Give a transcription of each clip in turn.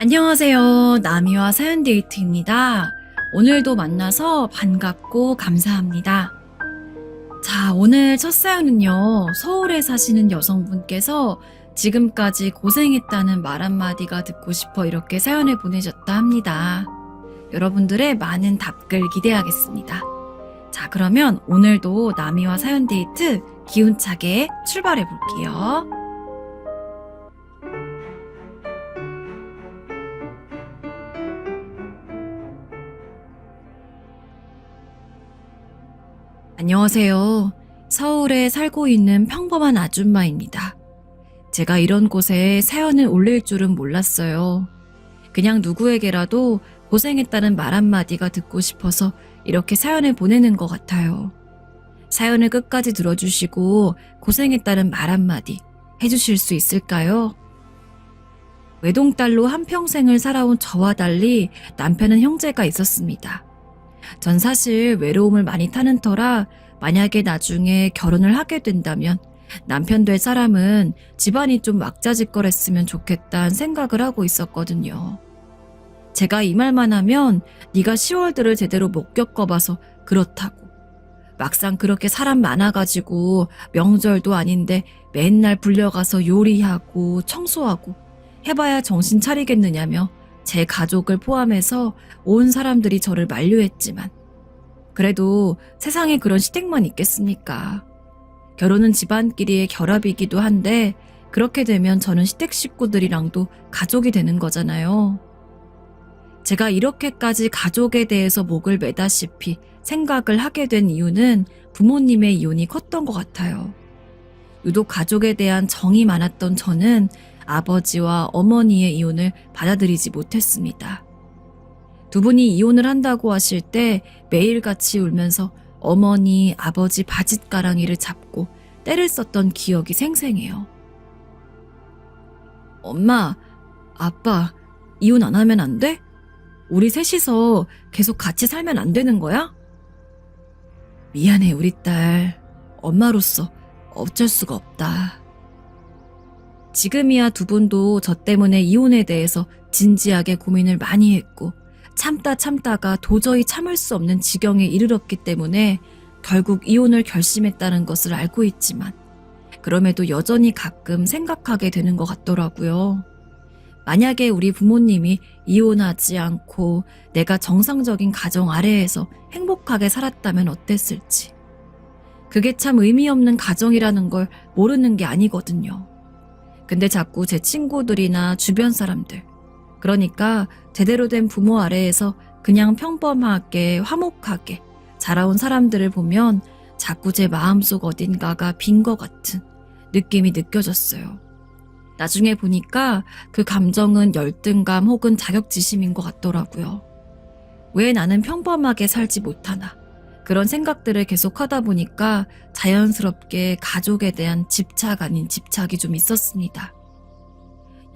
안녕하세요. 나미와 사연데이트입니다. 오늘도 만나서 반갑고 감사합니다. 자, 오늘 첫 사연은요, 서울에 사시는 여성분께서 지금까지 고생했다는 말 한마디가 듣고 싶어 이렇게 사연을 보내셨다 합니다. 여러분들의 많은 답글 기대하겠습니다. 자, 그러면 오늘도 나미와 사연데이트 기운차게 출발해 볼게요. 안녕하세요. 서울에 살고 있는 평범한 아줌마입니다. 제가 이런 곳에 사연을 올릴 줄은 몰랐어요. 그냥 누구에게라도 고생했다는 말 한마디가 듣고 싶어서 이렇게 사연을 보내는 것 같아요. 사연을 끝까지 들어주시고 고생했다는 말 한마디 해주실 수 있을까요? 외동딸로 한평생을 살아온 저와 달리 남편은 형제가 있었습니다. 전 사실 외로움을 많이 타는 터라 만약에 나중에 결혼을 하게 된다면 남편 될 사람은 집안이 좀 왁자지껄했으면 좋겠다는 생각을 하고 있었거든요. 제가 이 말만 하면 네가 10월들을 제대로 못 겪어봐서 그렇다고. 막상 그렇게 사람 많아가지고 명절도 아닌데 맨날 불려가서 요리하고 청소하고 해봐야 정신 차리겠느냐며 제 가족을 포함해서 온 사람들이 저를 만류했지만 그래도 세상에 그런 시댁만 있겠습니까? 결혼은 집안끼리의 결합이기도 한데 그렇게 되면 저는 시댁 식구들이랑도 가족이 되는 거잖아요. 제가 이렇게까지 가족에 대해서 목을 매다시피 생각을 하게 된 이유는 부모님의 이혼이 컸던 것 같아요. 유독 가족에 대한 정이 많았던 저는 아버지와 어머니의 이혼을 받아들이지 못했습니다. 두 분이 이혼을 한다고 하실 때 매일같이 울면서 어머니, 아버지 바짓가랑이를 잡고 떼를 썼던 기억이 생생해요. 엄마, 아빠, 이혼 안 하면 안 돼? 우리 셋이서 계속 같이 살면 안 되는 거야? 미안해, 우리 딸. 엄마로서 어쩔 수가 없다. 지금이야 두 분도 저 때문에 이혼에 대해서 진지하게 고민을 많이 했고 참다가 도저히 참을 수 없는 지경에 이르렀기 때문에 결국 이혼을 결심했다는 것을 알고 있지만 그럼에도 여전히 가끔 생각하게 되는 것 같더라고요. 만약에 우리 부모님이 이혼하지 않고 내가 정상적인 가정 아래에서 행복하게 살았다면 어땠을지. 그게 참 의미 없는 가정이라는 걸 모르는 게 아니거든요. 근데 자꾸 제 친구들이나 주변 사람들, 그러니까 제대로 된 부모 아래에서 그냥 평범하게 화목하게 자라온 사람들을 보면 자꾸 제 마음속 어딘가가 빈 것 같은 느낌이 느껴졌어요. 나중에 보니까 그 감정은 열등감 혹은 자격지심인 것 같더라고요. 왜 나는 평범하게 살지 못하나? 그런 생각들을 계속 하다 보니까 자연스럽게 가족에 대한 집착 아닌 집착이 좀 있었습니다.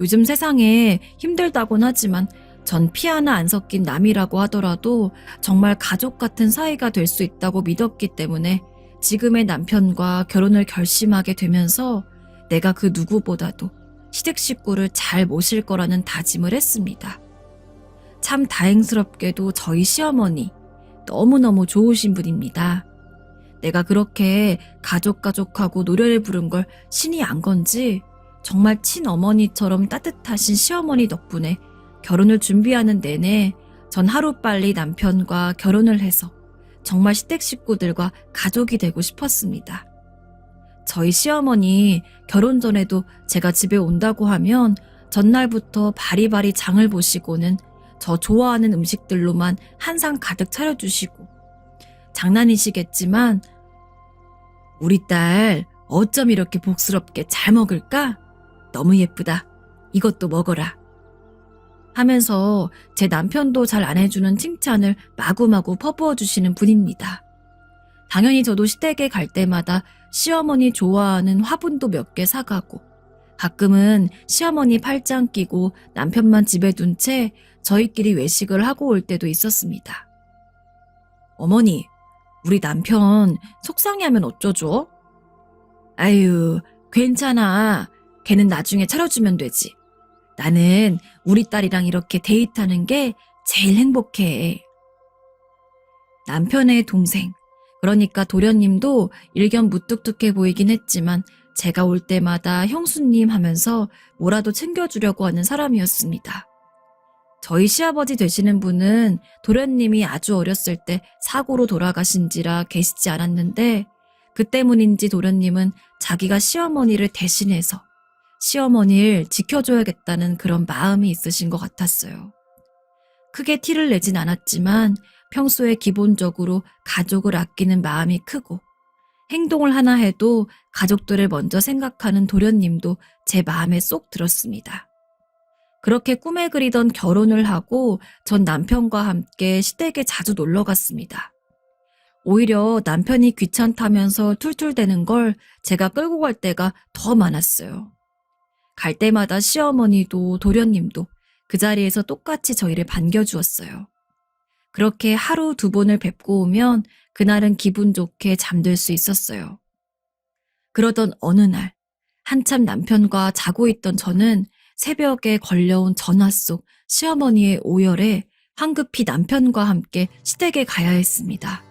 요즘 세상에 힘들다곤 하지만 전 피 하나 안 섞인 남이라고 하더라도 정말 가족 같은 사이가 될 수 있다고 믿었기 때문에 지금의 남편과 결혼을 결심하게 되면서 내가 그 누구보다도 시댁 식구를 잘 모실 거라는 다짐을 했습니다. 참 다행스럽게도 저희 시어머니 너무너무 좋으신 분입니다. 내가 그렇게 가족하고 노래를 부른 걸 신이 안 건지 정말 친어머니처럼 따뜻하신 시어머니 덕분에 결혼을 준비하는 내내 전 하루빨리 남편과 결혼을 해서 정말 시댁 식구들과 가족이 되고 싶었습니다. 저희 시어머니 결혼 전에도 제가 집에 온다고 하면 전날부터 바리바리 장을 보시고는 저 좋아하는 음식들로만 한상 가득 차려주시고 장난이시겠지만 우리 딸 어쩜 이렇게 복스럽게 잘 먹을까? 너무 예쁘다. 이것도 먹어라. 하면서 제 남편도 잘 안 해주는 칭찬을 마구마구 퍼부어 주시는 분입니다. 당연히 저도 시댁에 갈 때마다 시어머니 좋아하는 화분도 몇 개 사가고 가끔은 시어머니 팔짱 끼고 남편만 집에 둔 채 저희끼리 외식을 하고 올 때도 있었습니다. 어머니, 우리 남편 속상해하면 어쩌죠? 아유, 괜찮아. 걔는 나중에 차려주면 되지. 나는 우리 딸이랑 이렇게 데이트하는 게 제일 행복해. 남편의 동생, 그러니까 도련님도 일견 무뚝뚝해 보이긴 했지만 제가 올 때마다 형수님 하면서 뭐라도 챙겨주려고 하는 사람이었습니다. 저희 시아버지 되시는 분은 도련님이 아주 어렸을 때 사고로 돌아가신지라 계시지 않았는데 그 때문인지 도련님은 자기가 시어머니를 대신해서 시어머니를 지켜줘야겠다는 그런 마음이 있으신 것 같았어요. 크게 티를 내진 않았지만 평소에 기본적으로 가족을 아끼는 마음이 크고 행동을 하나 해도 가족들을 먼저 생각하는 도련님도 제 마음에 쏙 들었습니다. 그렇게 꿈에 그리던 결혼을 하고 전 남편과 함께 시댁에 자주 놀러 갔습니다. 오히려 남편이 귀찮다면서 툴툴대는 걸 제가 끌고 갈 때가 더 많았어요. 갈 때마다 시어머니도 도련님도 그 자리에서 똑같이 저희를 반겨주었어요. 그렇게 하루 두 번을 뵙고 오면 그날은 기분 좋게 잠들 수 있었어요. 그러던 어느 날 한참 남편과 자고 있던 저는 새벽에 걸려온 전화 속 시어머니의 오열에 황급히 남편과 함께 시댁에 가야 했습니다.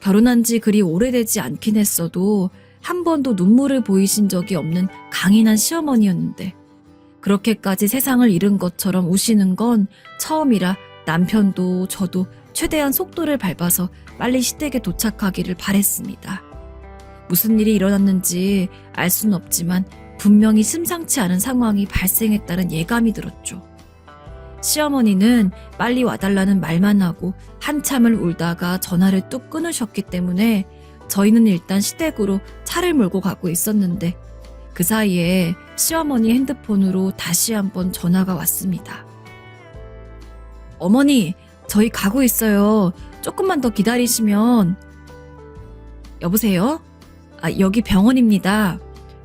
결혼한 지 그리 오래되지 않긴 했어도 한 번도 눈물을 보이신 적이 없는 강인한 시어머니였는데 그렇게까지 세상을 잃은 것처럼 우시는 건 처음이라 남편도 저도 최대한 속도를 밟아서 빨리 시댁에 도착하기를 바랬습니다. 무슨 일이 일어났는지 알 수는 없지만 분명히 심상치 않은 상황이 발생했다는 예감이 들었죠. 시어머니는 빨리 와달라는 말만 하고 한참을 울다가 전화를 뚝 끊으셨기 때문에 저희는 일단 시댁으로 차를 몰고 가고 있었는데 그 사이에 시어머니 핸드폰으로 다시 한번 전화가 왔습니다. 어머니, 저희 가고 있어요. 조금만 더 기다리시면. 여보세요? 여기 병원입니다.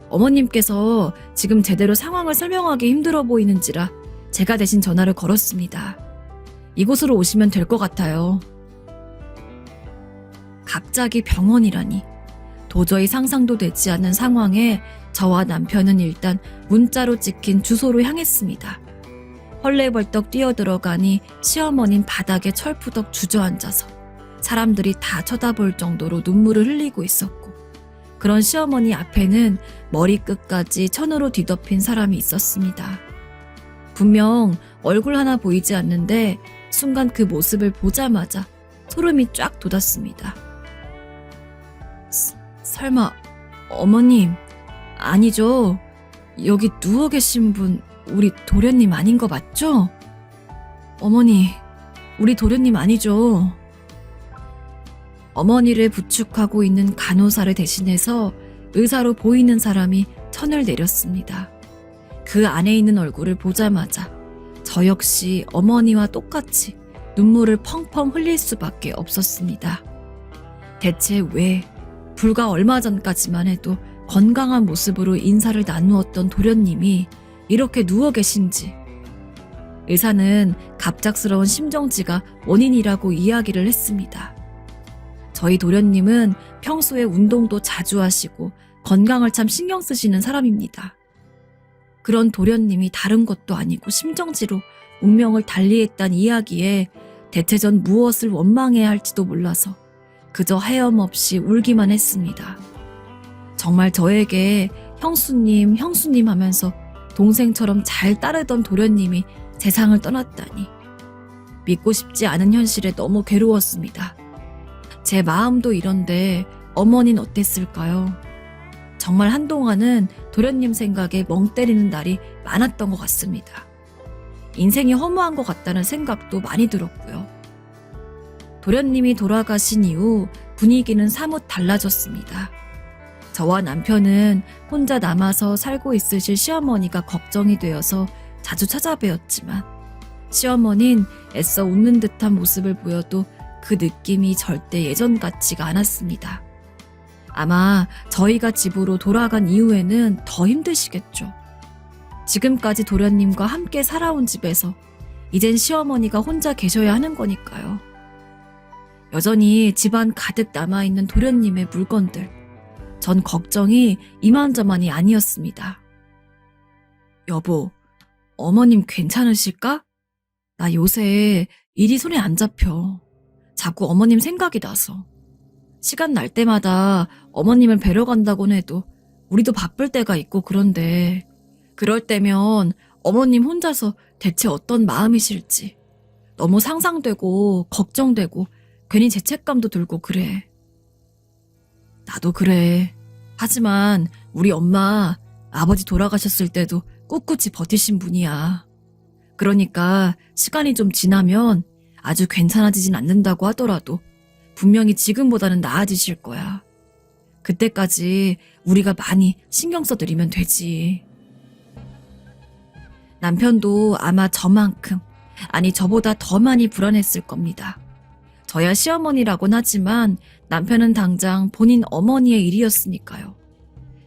어머님께서 지금 제대로 상황을 설명하기 힘들어 보이는지라 제가 대신 전화를 걸었습니다. 이곳으로 오시면 될 것 같아요. 갑자기 병원이라니. 도저히 상상도 되지 않는 상황에 저와 남편은 일단 문자로 찍힌 주소로 향했습니다. 헐레벌떡 뛰어들어가니 시어머니는 바닥에 철푸덕 주저앉아서 사람들이 다 쳐다볼 정도로 눈물을 흘리고 있었고 그런 시어머니 앞에는 머리끝까지 천으로 뒤덮인 사람이 있었습니다. 분명 얼굴 하나 보이지 않는데 순간 그 모습을 보자마자 소름이 쫙 돋았습니다. 설마 어머님 아니죠? 여기 누워 계신 분 우리 도련님 아닌 거 맞죠? 어머니, 우리 도련님 아니죠? 어머니를 부축하고 있는 간호사를 대신해서 의사로 보이는 사람이 천을 내렸습니다. 그 안에 있는 얼굴을 보자마자 저 역시 어머니와 똑같이 눈물을 펑펑 흘릴 수밖에 없었습니다. 대체 왜 불과 얼마 전까지만 해도 건강한 모습으로 인사를 나누었던 도련님이 이렇게 누워 계신지 의사는 갑작스러운 심정지가 원인이라고 이야기를 했습니다. 저희 도련님은 평소에 운동도 자주 하시고 건강을 참 신경 쓰시는 사람입니다. 그런 도련님이 다른 것도 아니고 심정지로 운명을 달리했단 이야기에 대체 전 무엇을 원망해야 할지도 몰라서 그저 하염없이 울기만 했습니다. 정말 저에게 형수님 하면서 동생처럼 잘 따르던 도련님이 세상을 떠났다니 믿고 싶지 않은 현실에 너무 괴로웠습니다. 제 마음도 이런데 어머니는 어땠을까요? 정말 한동안은 도련님 생각에 멍 때리는 날이 많았던 것 같습니다. 인생이 허무한 것 같다는 생각도 많이 들었고요. 도련님이 돌아가신 이후 분위기는 사뭇 달라졌습니다. 저와 남편은 혼자 남아서 살고 있으실 시어머니가 걱정이 되어서 자주 찾아뵈었지만 시어머니는 애써 웃는 듯한 모습을 보여도 그 느낌이 절대 예전 같지가 않았습니다. 아마 저희가 집으로 돌아간 이후에는 더 힘드시겠죠. 지금까지 도련님과 함께 살아온 집에서 이젠 시어머니가 혼자 계셔야 하는 거니까요. 여전히 집안 가득 남아있는 도련님의 물건들. 전 걱정이 이만저만이 아니었습니다. 여보, 어머님 괜찮으실까? 나 요새 일이 손에 안 잡혀. 자꾸 어머님 생각이 나서. 시간 날 때마다 어머님을 뵈러 간다곤 해도 우리도 바쁠 때가 있고 그런데 그럴 때면 어머님 혼자서 대체 어떤 마음이실지 너무 상상되고 걱정되고 괜히 죄책감도 들고 그래. 나도 그래. 하지만 우리 엄마, 아버지 돌아가셨을 때도 꿋꿋이 버티신 분이야. 그러니까 시간이 좀 지나면 아주 괜찮아지진 않는다고 하더라도 분명히 지금보다는 나아지실 거야. 그때까지 우리가 많이 신경 써드리면 되지. 남편도 아마 저만큼, 아니 저보다 더 많이 불안했을 겁니다. 저야 시어머니라곤 하지만 남편은 당장 본인 어머니의 일이었으니까요.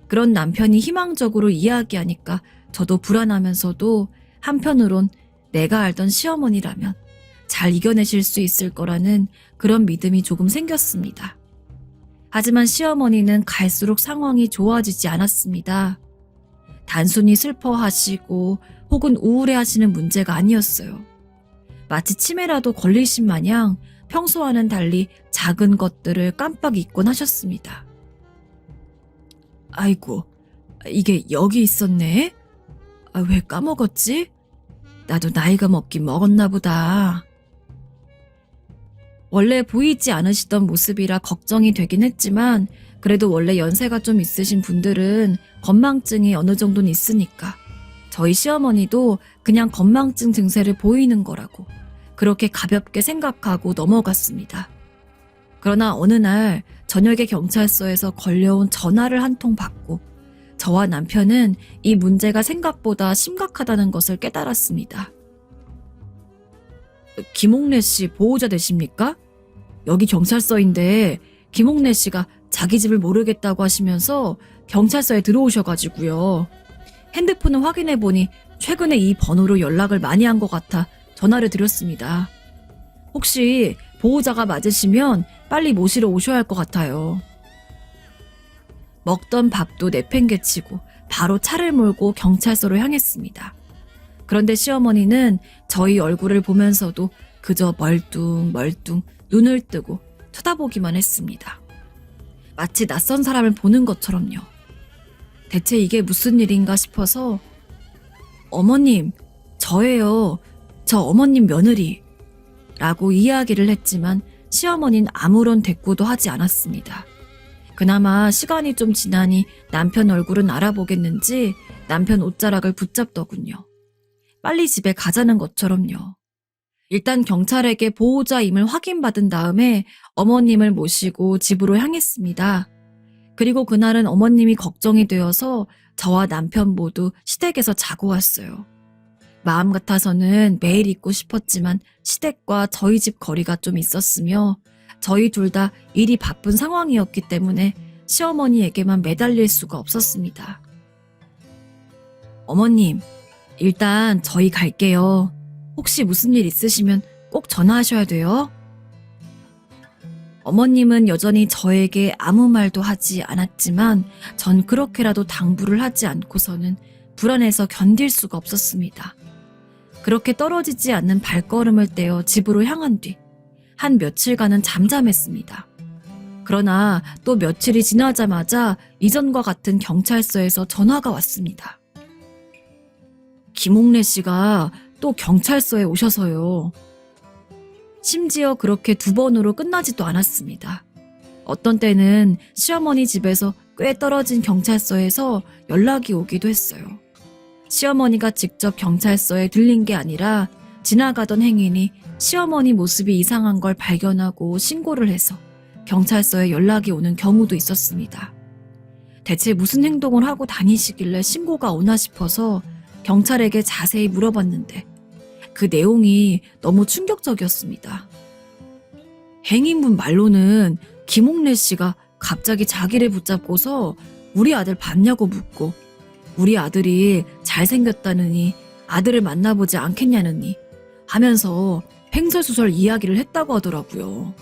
그런 남편이 희망적으로 이야기하니까 저도 불안하면서도 한편으론 내가 알던 시어머니라면 잘 이겨내실 수 있을 거라는 그런 믿음이 조금 생겼습니다. 하지만 시어머니는 갈수록 상황이 좋아지지 않았습니다. 단순히 슬퍼하시고 혹은 우울해하시는 문제가 아니었어요. 마치 치매라도 걸리신 마냥 평소와는 달리 작은 것들을 깜빡 잊곤 하셨습니다. 아이고, 이게 여기 있었네? 왜 까먹었지? 나도 나이가 먹긴 먹었나 보다. 원래 보이지 않으시던 모습이라 걱정이 되긴 했지만 그래도 원래 연세가 좀 있으신 분들은 건망증이 어느 정도는 있으니까 저희 시어머니도 그냥 건망증 증세를 보이는 거라고 그렇게 가볍게 생각하고 넘어갔습니다. 그러나 어느 날 저녁에 경찰서에서 걸려온 전화를 한 통 받고 저와 남편은 이 문제가 생각보다 심각하다는 것을 깨달았습니다. 김옥래 씨 보호자 되십니까? 여기 경찰서인데 김옥래 씨가 자기 집을 모르겠다고 하시면서 경찰서에 들어오셔가지고요. 핸드폰을 확인해보니 최근에 이 번호로 연락을 많이 한 것 같아 전화를 드렸습니다. 혹시 보호자가 맞으시면 빨리 모시러 오셔야 할 것 같아요. 먹던 밥도 내팽개치고 바로 차를 몰고 경찰서로 향했습니다. 그런데 시어머니는 저희 얼굴을 보면서도 그저 멀뚱멀뚱 눈을 뜨고 쳐다보기만 했습니다. 마치 낯선 사람을 보는 것처럼요. 대체 이게 무슨 일인가 싶어서 어머님, 저예요. 저 어머님 며느리. 라고 이야기를 했지만 시어머니는 아무런 대꾸도 하지 않았습니다. 그나마 시간이 좀 지나니 남편 얼굴은 알아보겠는지 남편 옷자락을 붙잡더군요. 빨리 집에 가자는 것처럼요. 일단 경찰에게 보호자임을 확인받은 다음에 어머님을 모시고 집으로 향했습니다. 그리고 그날은 어머님이 걱정이 되어서 저와 남편 모두 시댁에서 자고 왔어요. 마음 같아서는 매일 있고 싶었지만 시댁과 저희 집 거리가 좀 있었으며 저희 둘 다 일이 바쁜 상황이었기 때문에 시어머니에게만 매달릴 수가 없었습니다. 어머님, 일단 저희 갈게요. 혹시 무슨 일 있으시면 꼭 전화하셔야 돼요. 어머님은 여전히 저에게 아무 말도 하지 않았지만 전 그렇게라도 당부를 하지 않고서는 불안해서 견딜 수가 없었습니다. 그렇게 떨어지지 않는 발걸음을 떼어 집으로 향한 뒤 한 며칠간은 잠잠했습니다. 그러나 또 며칠이 지나자마자 이전과 같은 경찰서에서 전화가 왔습니다. 김옥래 씨가 또 경찰서에 오셔서요. 심지어 그렇게 2번으로 끝나지도 않았습니다. 어떤 때는 시어머니 집에서 꽤 떨어진 경찰서에서 연락이 오기도 했어요. 시어머니가 직접 경찰서에 들린 게 아니라 지나가던 행인이 시어머니 모습이 이상한 걸 발견하고 신고를 해서 경찰서에 연락이 오는 경우도 있었습니다. 대체 무슨 행동을 하고 다니시길래 신고가 오나 싶어서 경찰에게 자세히 물어봤는데 그 내용이 너무 충격적이었습니다. 행인분 말로는 김옥래 씨가 갑자기 자기를 붙잡고서 우리 아들 봤냐고 묻고 우리 아들이 잘생겼다느니 아들을 만나보지 않겠냐느니 하면서 횡설수설 이야기를 했다고 하더라고요.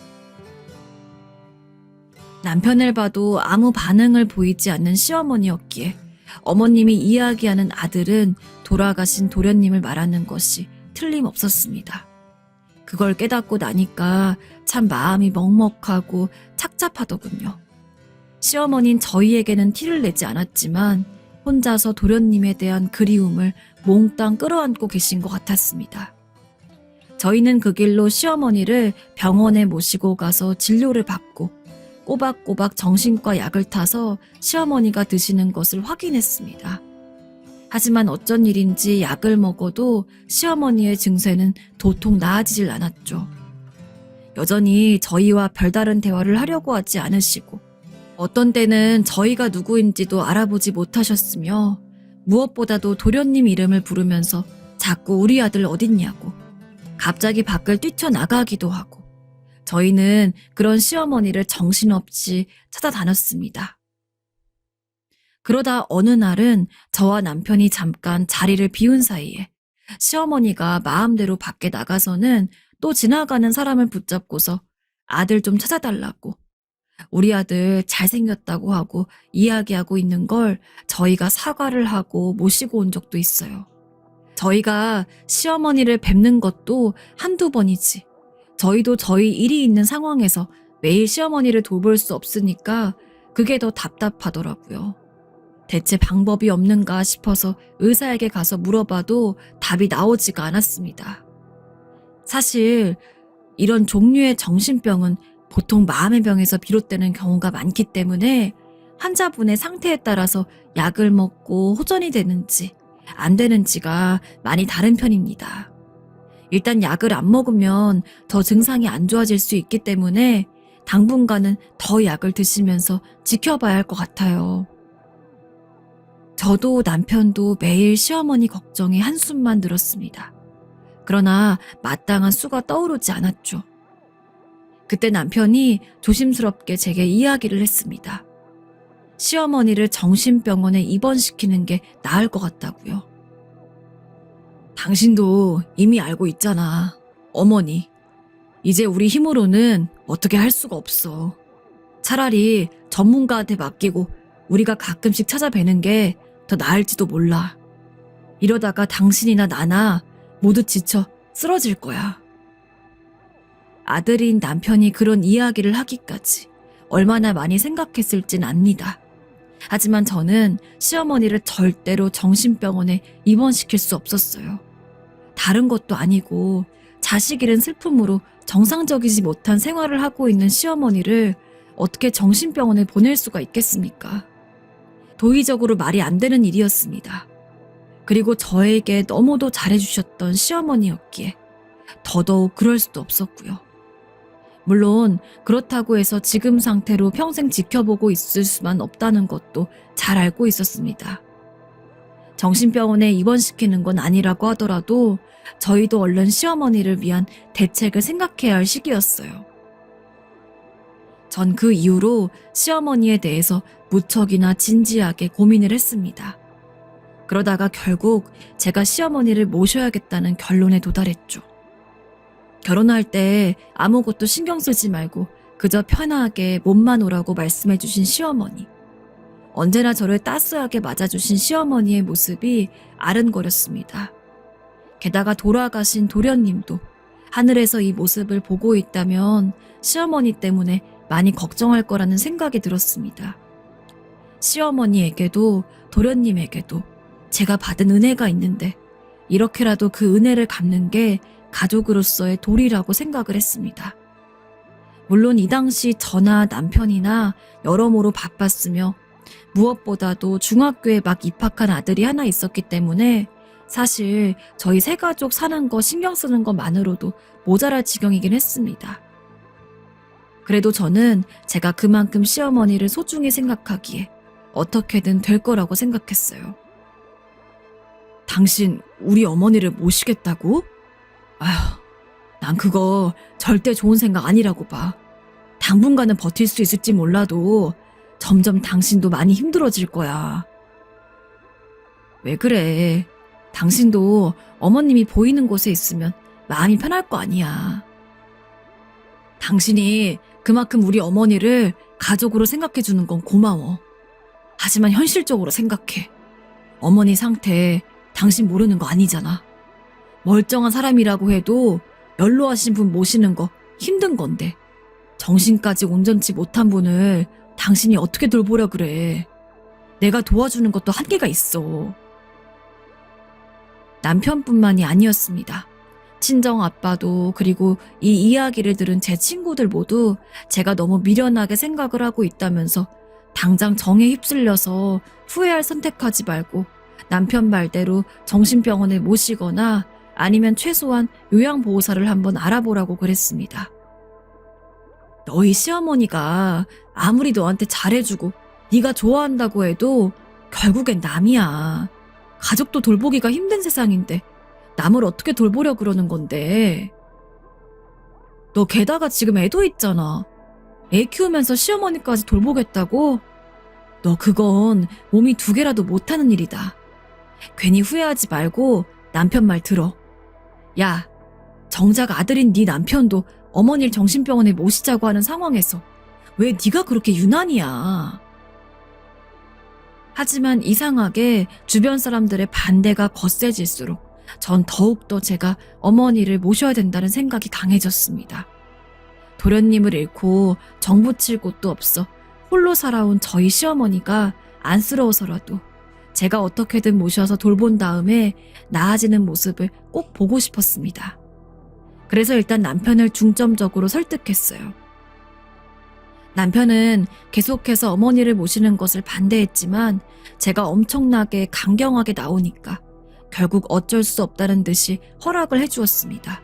남편을 봐도 아무 반응을 보이지 않는 시어머니였기에 어머님이 이야기하는 아들은 돌아가신 도련님을 말하는 것이 틀림없었습니다. 그걸 깨닫고 나니까 참 마음이 먹먹하고 착잡하더군요. 시어머니는 저희에게는 티를 내지 않았지만 혼자서 도련님에 대한 그리움을 몽땅 끌어안고 계신 것 같았습니다. 저희는 그 길로 시어머니를 병원에 모시고 가서 진료를 받고 꼬박꼬박 정신과 약을 타서 시어머니가 드시는 것을 확인했습니다. 하지만 어쩐 일인지 약을 먹어도 시어머니의 증세는 도통 나아지질 않았죠. 여전히 저희와 별다른 대화를 하려고 하지 않으시고 어떤 때는 저희가 누구인지도 알아보지 못하셨으며 무엇보다도 도련님 이름을 부르면서 자꾸 우리 아들 어딨냐고 갑자기 밖을 뛰쳐나가기도 하고 저희는 그런 시어머니를 정신없이 찾아다녔습니다. 그러다 어느 날은 저와 남편이 잠깐 자리를 비운 사이에 시어머니가 마음대로 밖에 나가서는 또 지나가는 사람을 붙잡고서 아들 좀 찾아달라고 우리 아들 잘생겼다고 하고 이야기하고 있는 걸 저희가 사과를 하고 모시고 온 적도 있어요. 저희가 시어머니를 뵙는 것도 한두 번이지. 저희도 저희 일이 있는 상황에서 매일 시어머니를 돌볼 수 없으니까 그게 더 답답하더라고요. 대체 방법이 없는가 싶어서 의사에게 가서 물어봐도 답이 나오지가 않았습니다. 사실 이런 종류의 정신병은 보통 마음의 병에서 비롯되는 경우가 많기 때문에 환자분의 상태에 따라서 약을 먹고 호전이 되는지 안 되는지가 많이 다른 편입니다. 일단 약을 안 먹으면 더 증상이 안 좋아질 수 있기 때문에 당분간은 더 약을 드시면서 지켜봐야 할 것 같아요. 저도 남편도 매일 시어머니 걱정에 한숨만 들었습니다. 그러나 마땅한 수가 떠오르지 않았죠. 그때 남편이 조심스럽게 제게 이야기를 했습니다. 시어머니를 정신병원에 입원시키는 게 나을 것 같다고요. 당신도 이미 알고 있잖아. 어머니. 이제 우리 힘으로는 어떻게 할 수가 없어. 차라리 전문가한테 맡기고 우리가 가끔씩 찾아뵈는 게 더 나을지도 몰라. 이러다가 당신이나 나나 모두 지쳐 쓰러질 거야. 아들인 남편이 그런 이야기를 하기까지 얼마나 많이 생각했을진 압니다. 하지만 저는 시어머니를 절대로 정신병원에 입원시킬 수 없었어요. 다른 것도 아니고 자식 잃은 슬픔으로 정상적이지 못한 생활을 하고 있는 시어머니를 어떻게 정신병원에 보낼 수가 있겠습니까? 도의적으로 말이 안 되는 일이었습니다. 그리고 저에게 너무도 잘해주셨던 시어머니였기에 더더욱 그럴 수도 없었고요. 물론 그렇다고 해서 지금 상태로 평생 지켜보고 있을 수만 없다는 것도 잘 알고 있었습니다. 정신병원에 입원시키는 건 아니라고 하더라도 저희도 얼른 시어머니를 위한 대책을 생각해야 할 시기였어요. 전 그 이후로 시어머니에 대해서 무척이나 진지하게 고민을 했습니다. 그러다가 결국 제가 시어머니를 모셔야겠다는 결론에 도달했죠. 결혼할 때 아무것도 신경 쓰지 말고 그저 편하게 몸만 오라고 말씀해 주신 시어머니. 언제나 저를 따스하게 맞아주신 시어머니의 모습이 아른거렸습니다. 게다가 돌아가신 도련님도 하늘에서 이 모습을 보고 있다면 시어머니 때문에 많이 걱정할 거라는 생각이 들었습니다. 시어머니에게도 도련님에게도 제가 받은 은혜가 있는데 이렇게라도 그 은혜를 갚는 게 가족으로서의 도리라고 생각을 했습니다. 물론 이 당시 저나 남편이나 여러모로 바빴으며 무엇보다도 중학교에 막 입학한 아들이 하나 있었기 때문에 사실 저희 세 가족 사는 거 신경 쓰는 것만으로도 모자랄 지경이긴 했습니다. 그래도 저는 제가 그만큼 시어머니를 소중히 생각하기에 어떻게든 될 거라고 생각했어요. 당신 우리 어머니를 모시겠다고? 아휴, 난 그거 절대 좋은 생각 아니라고 봐. 당분간은 버틸 수 있을지 몰라도 점점 당신도 많이 힘들어질 거야. 왜 그래? 당신도 어머님이 보이는 곳에 있으면 마음이 편할 거 아니야. 당신이 그만큼 우리 어머니를 가족으로 생각해 주는 건 고마워. 하지만 현실적으로 생각해. 어머니 상태 당신 모르는 거 아니잖아. 멀쩡한 사람이라고 해도 연로하신 분 모시는 거 힘든 건데 정신까지 온전치 못한 분을 당신이 어떻게 돌보려 그래. 내가 도와주는 것도 한계가 있어. 남편뿐만이 아니었습니다. 친정 아빠도 그리고 이 이야기를 들은 제 친구들 모두 제가 너무 미련하게 생각을 하고 있다면서 당장 정에 휩쓸려서 후회할 선택하지 말고 남편 말대로 정신병원에 모시거나 아니면 최소한 요양보호사를 한번 알아보라고 그랬습니다. 너희 시어머니가 아무리 너한테 잘해주고 네가 좋아한다고 해도 결국엔 남이야. 가족도 돌보기가 힘든 세상인데 남을 어떻게 돌보려 그러는 건데. 너 게다가 지금 애도 있잖아. 애 키우면서 시어머니까지 돌보겠다고? 너 그건 몸이 2개라도 못하는 일이다. 괜히 후회하지 말고 남편 말 들어. 야, 정작 아들인 네 남편도 어머니를 정신병원에 모시자고 하는 상황에서 왜 네가 그렇게 유난이야. 하지만 이상하게 주변 사람들의 반대가 거세질수록 전 더욱더 제가 어머니를 모셔야 된다는 생각이 강해졌습니다. 도련님을 잃고 정붙일 곳도 없어 홀로 살아온 저희 시어머니가 안쓰러워서라도 제가 어떻게든 모셔서 돌본 다음에 나아지는 모습을 꼭 보고 싶었습니다. 그래서 일단 남편을 중점적으로 설득했어요. 남편은 계속해서 어머니를 모시는 것을 반대했지만 제가 엄청나게 강경하게 나오니까 결국 어쩔 수 없다는 듯이 허락을 해주었습니다.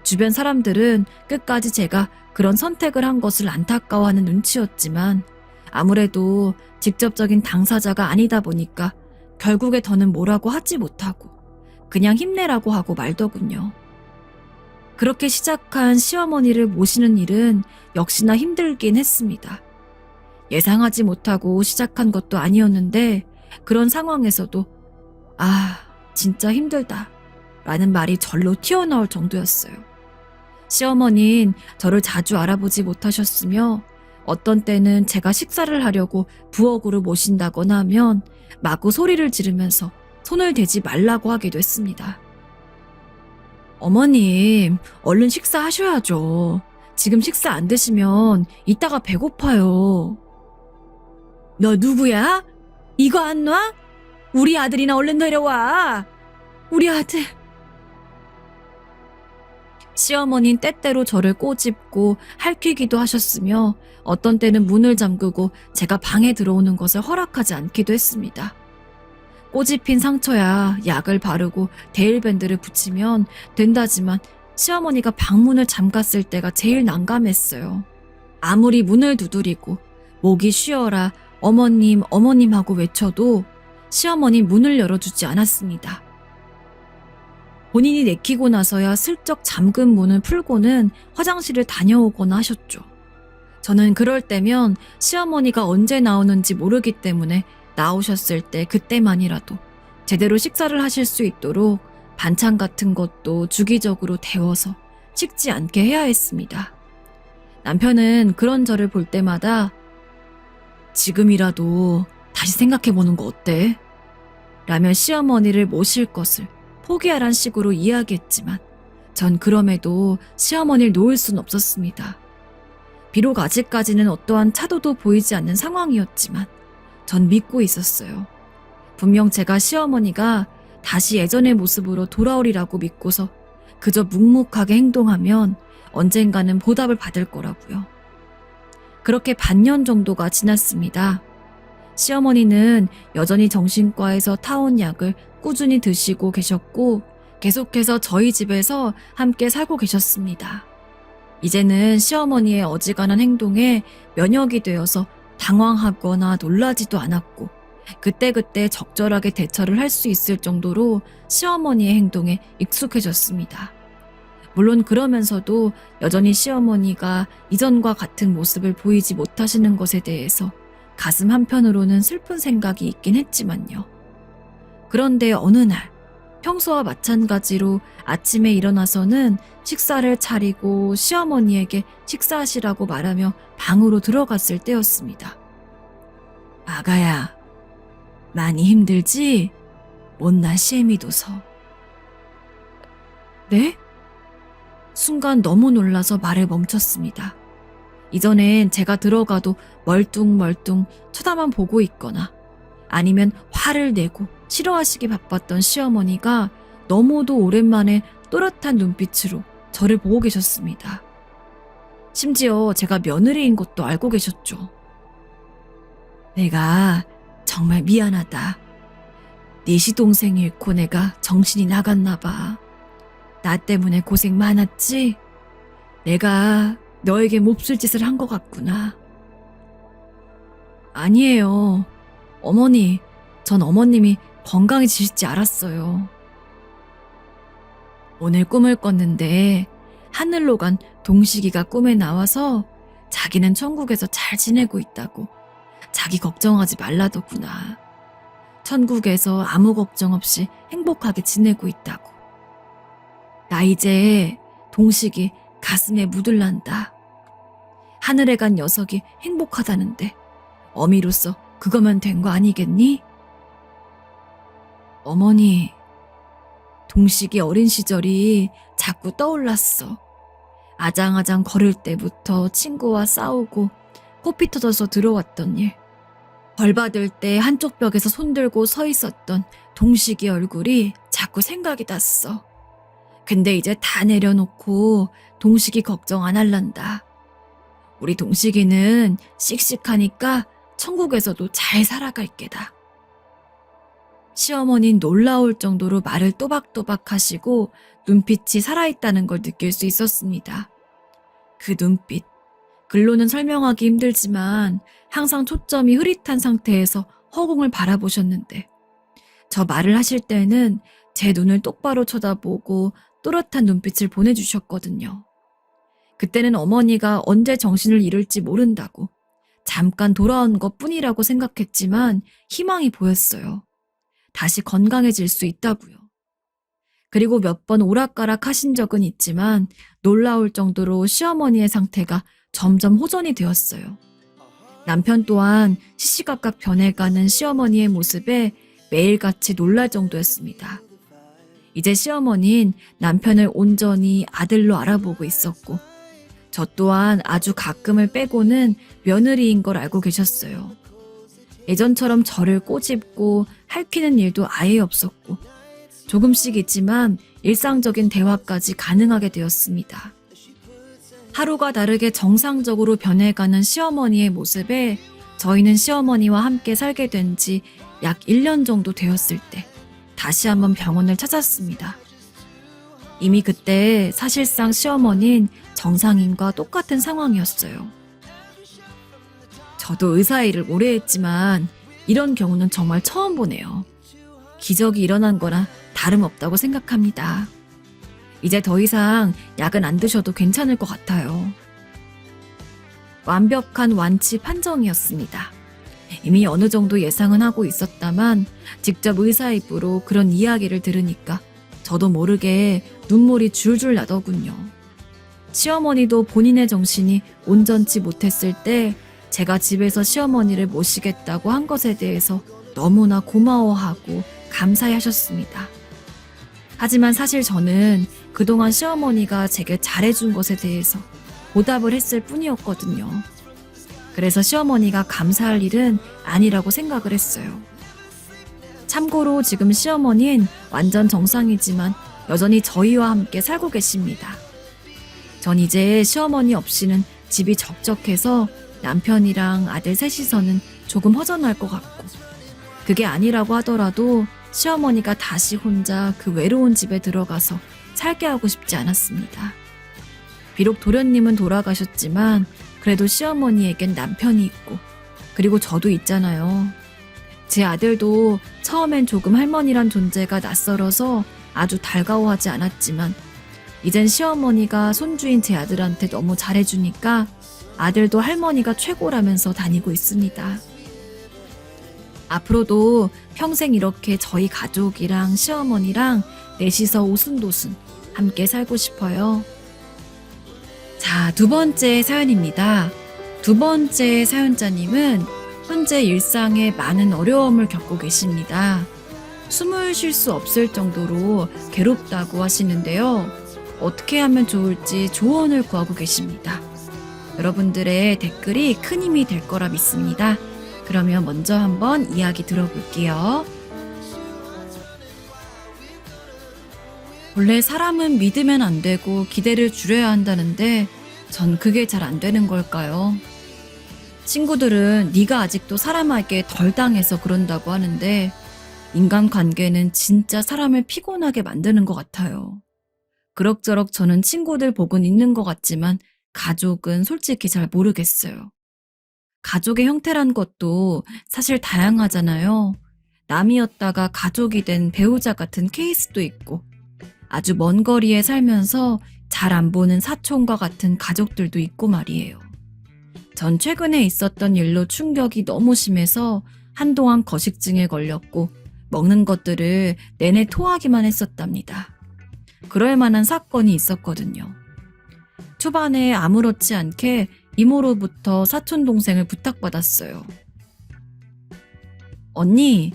주변 사람들은 끝까지 제가 그런 선택을 한 것을 안타까워하는 눈치였지만 아무래도 직접적인 당사자가 아니다 보니까 결국에 더는 뭐라고 하지 못하고 그냥 힘내라고 하고 말더군요. 그렇게 시작한 시어머니를 모시는 일은 역시나 힘들긴 했습니다. 예상하지 못하고 시작한 것도 아니었는데 그런 상황에서도 진짜 힘들다 라는 말이 절로 튀어나올 정도였어요. 시어머니는 저를 자주 알아보지 못하셨으며 어떤 때는 제가 식사를 하려고 부엌으로 모신다거나 하면 마구 소리를 지르면서 손을 대지 말라고 하기도 했습니다. 어머님, 얼른 식사하셔야죠. 지금 식사 안 드시면 이따가 배고파요. 너 누구야? 이거 안 놔? 우리 아들이나 얼른 데려와. 우리 아들. 시어머니는 때때로 저를 꼬집고 할퀴기도 하셨으며 어떤 때는 문을 잠그고 제가 방에 들어오는 것을 허락하지 않기도 했습니다. 꼬집힌 상처야 약을 바르고 데일밴드를 붙이면 된다지만 시어머니가 방문을 잠갔을 때가 제일 난감했어요. 아무리 문을 두드리고 목이 쉬어라 어머님 어머님 하고 외쳐도 시어머니 문을 열어주지 않았습니다. 본인이 내키고 나서야 슬쩍 잠근 문을 풀고는 화장실을 다녀오거나 하셨죠. 저는 그럴 때면 시어머니가 언제 나오는지 모르기 때문에 나오셨을 때 그때만이라도 제대로 식사를 하실 수 있도록 반찬 같은 것도 주기적으로 데워서 식지 않게 해야 했습니다. 남편은 그런 저를 볼 때마다 지금이라도 다시 생각해보는 거 어때? 라며 시어머니를 모실 것을 포기하란 식으로 이야기했지만 전 그럼에도 시어머니를 놓을 순 없었습니다. 비록 아직까지는 어떠한 차도도 보이지 않는 상황이었지만 전 믿고 있었어요. 분명 제가 시어머니가 다시 예전의 모습으로 돌아오리라고 믿고서 그저 묵묵하게 행동하면 언젠가는 보답을 받을 거라고요. 그렇게 반년 정도가 지났습니다. 시어머니는 여전히 정신과에서 타온 약을 꾸준히 드시고 계셨고 계속해서 저희 집에서 함께 살고 계셨습니다. 이제는 시어머니의 어지간한 행동에 면역이 되어서 당황하거나 놀라지도 않았고 그때그때 적절하게 대처를 할 수 있을 정도로 시어머니의 행동에 익숙해졌습니다. 물론 그러면서도 여전히 시어머니가 이전과 같은 모습을 보이지 못하시는 것에 대해서 가슴 한편으로는 슬픈 생각이 있긴 했지만요. 그런데 어느 날 평소와 마찬가지로 아침에 일어나서는 식사를 차리고 시어머니에게 식사하시라고 말하며 방으로 들어갔을 때였습니다. 아가야, 많이 힘들지? 못난 시애미도서. 네? 순간 너무 놀라서 말을 멈췄습니다. 이전엔 제가 들어가도 멀뚱멀뚱 쳐다만 보고 있거나 아니면 화를 내고 싫어하시기 바빴던 시어머니가 너무도 오랜만에 또렷한 눈빛으로 저를 보고 계셨습니다. 심지어 제가 며느리인 것도 알고 계셨죠. 내가 정말 미안하다. 네 시동생 잃고 내가 정신이 나갔나 봐. 나 때문에 고생 많았지? 내가 너에게 몹쓸 짓을 한 것 같구나. 아니에요. 어머니, 전 어머님이 건강해지실지 알았어요. 오늘 꿈을 꿨는데 하늘로 간 동식이가 꿈에 나와서 자기는 천국에서 잘 지내고 있다고, 자기 걱정하지 말라더구나. 천국에서 아무 걱정 없이 행복하게 지내고 있다고. 나 이제 동식이 가슴에 묻을란다. 하늘에 간 녀석이 행복하다는데 어미로서 그거면 된 거 아니겠니? 어머니, 동식이 어린 시절이 자꾸 떠올랐어. 아장아장 걸을 때부터 친구와 싸우고 코피 터져서 들어왔던 일. 벌 받을 때 한쪽 벽에서 손들고 서 있었던 동식이 얼굴이 자꾸 생각이 났어. 근데 이제 다 내려놓고 동식이 걱정 안 할란다. 우리 동식이는 씩씩하니까 천국에서도 잘 살아갈 게다. 시어머니는 놀라울 정도로 말을 또박또박 하시고 눈빛이 살아있다는 걸 느낄 수 있었습니다. 그 눈빛, 글로는 설명하기 힘들지만 항상 초점이 흐릿한 상태에서 허공을 바라보셨는데, 저 말을 하실 때는 제 눈을 똑바로 쳐다보고 또렷한 눈빛을 보내주셨거든요. 그때는 어머니가 언제 정신을 잃을지 모른다고, 잠깐 돌아온 것 뿐이라고 생각했지만 희망이 보였어요. 다시 건강해질 수 있다고요. 그리고 몇 번 오락가락 하신 적은 있지만 놀라울 정도로 시어머니의 상태가 점점 호전이 되었어요. 남편 또한 시시각각 변해가는 시어머니의 모습에 매일같이 놀랄 정도였습니다. 이제 시어머니는 남편을 온전히 아들로 알아보고 있었고, 저 또한 아주 가끔을 빼고는 며느리인 걸 알고 계셨어요. 예전처럼 저를 꼬집고 할퀴는 일도 아예 없었고, 조금씩 있지만 일상적인 대화까지 가능하게 되었습니다. 하루가 다르게 정상적으로 변해가는 시어머니의 모습에 저희는 시어머니와 함께 살게 된 지 약 1년 정도 되었을 때 다시 한번 병원을 찾았습니다. 이미 그때 사실상 시어머니는 정상인과 똑같은 상황이었어요. 저도 의사 일을 오래 했지만 이런 경우는 정말 처음 보네요. 기적이 일어난 거나 다름없다고 생각합니다. 이제 더 이상 약은 안 드셔도 괜찮을 것 같아요. 완벽한 완치 판정이었습니다. 이미 어느 정도 예상은 하고 있었다만 직접 의사 입으로 그런 이야기를 들으니까 저도 모르게 눈물이 줄줄 나더군요. 시어머니도 본인의 정신이 온전치 못했을 때 제가 집에서 시어머니를 모시겠다고 한 것에 대해서 너무나 고마워하고 감사해 하셨습니다. 하지만 사실 저는 그동안 시어머니가 제게 잘해준 것에 대해서 보답을 했을 뿐이었거든요. 그래서 시어머니가 감사할 일은 아니라고 생각을 했어요. 참고로 지금 시어머니는 완전 정상이지만 여전히 저희와 함께 살고 계십니다. 전 이제 시어머니 없이는 집이 적적해서 남편이랑 아들 셋이서는 조금 허전할 것 같고, 그게 아니라고 하더라도 시어머니가 다시 혼자 그 외로운 집에 들어가서 살게 하고 싶지 않았습니다. 비록 도련님은 돌아가셨지만 그래도 시어머니에겐 남편이 있고, 그리고 저도 있잖아요. 제 아들도 처음엔 조금 할머니란 존재가 낯설어서 아주 달가워하지 않았지만 이젠 시어머니가 손주인 제 아들한테 너무 잘해주니까 아들도 할머니가 최고라면서 다니고 있습니다. 앞으로도 평생 이렇게 저희 가족이랑 시어머니랑 넷이서 오순도순 함께 살고 싶어요. 자, 두 번째 사연입니다. 두 번째 사연자님은 현재 일상에 많은 어려움을 겪고 계십니다. 숨을 쉴 수 없을 정도로 괴롭다고 하시는데요. 어떻게 하면 좋을지 조언을 구하고 계십니다. 여러분들의 댓글이 큰 힘이 될 거라 믿습니다. 그러면 먼저 한번 이야기 들어볼게요. 원래 사람은 믿으면 안 되고 기대를 줄여야 한다는데 전 그게 잘 안 되는 걸까요? 친구들은 네가 아직도 사람에게 덜 당해서 그런다고 하는데 인간관계는 진짜 사람을 피곤하게 만드는 것 같아요. 그럭저럭 저는 친구들 복은 있는 것 같지만 가족은 솔직히 잘 모르겠어요. 가족의 형태란 것도 사실 다양하잖아요. 남이었다가 가족이 된 배우자 같은 케이스도 있고 아주 먼 거리에 살면서 잘 안 보는 사촌과 같은 가족들도 있고 말이에요. 전 최근에 있었던 일로 충격이 너무 심해서 한동안 거식증에 걸렸고 먹는 것들을 내내 토하기만 했었답니다. 그럴 만한 사건이 있었거든요. 초반에 아무렇지 않게 이모로부터 사촌동생을 부탁받았어요. 언니,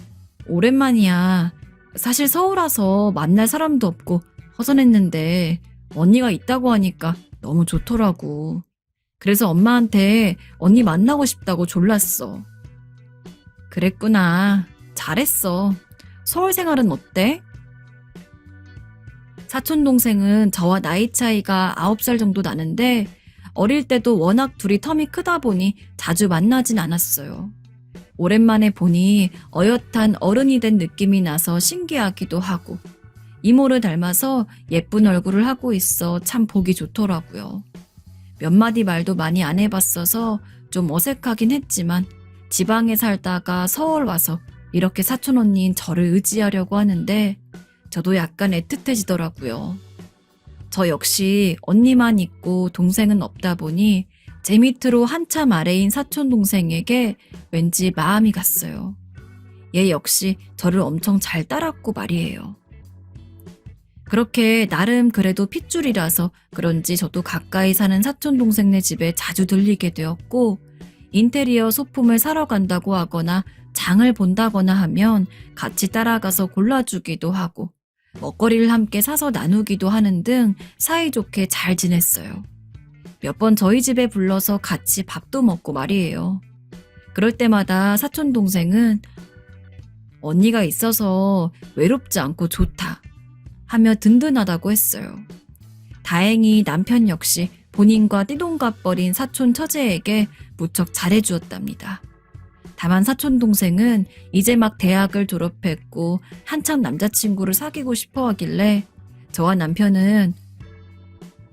오랜만이야. 사실 서울 와서 만날 사람도 없고 허전했는데 언니가 있다고 하니까 너무 좋더라고. 그래서 엄마한테 언니 만나고 싶다고 졸랐어. 그랬구나. 잘했어. 서울 생활은 어때? 사촌동생은 저와 나이 차이가 9살 정도 나는데 어릴 때도 워낙 둘이 텀이 크다 보니 자주 만나진 않았어요. 오랜만에 보니 어엿한 어른이 된 느낌이 나서 신기하기도 하고 이모를 닮아서 예쁜 얼굴을 하고 있어 참 보기 좋더라고요. 몇 마디 말도 많이 안 해봤어서 좀 어색하긴 했지만 지방에 살다가 서울 와서 이렇게 사촌 언니인 저를 의지하려고 하는데 저도 약간 애틋해지더라고요. 저 역시 언니만 있고 동생은 없다 보니 제 밑으로 한참 아래인 사촌 동생에게 왠지 마음이 갔어요. 얘 역시 저를 엄청 잘 따랐고 말이에요. 그렇게 나름 그래도 핏줄이라서 그런지 저도 가까이 사는 사촌 동생네 집에 자주 들리게 되었고 인테리어 소품을 사러 간다고 하거나 장을 본다거나 하면 같이 따라가서 골라주기도 하고 먹거리를 함께 사서 나누기도 하는 등 사이좋게 잘 지냈어요. 몇 번 저희 집에 불러서 같이 밥도 먹고 말이에요. 그럴 때마다 사촌 동생은 언니가 있어서 외롭지 않고 좋다 하며 든든하다고 했어요. 다행히 남편 역시 본인과 띠동갑 버린 사촌 처제에게 무척 잘해주었답니다. 다만 사촌 동생은 이제 막 대학을 졸업했고 한참 남자친구를 사귀고 싶어 하길래 저와 남편은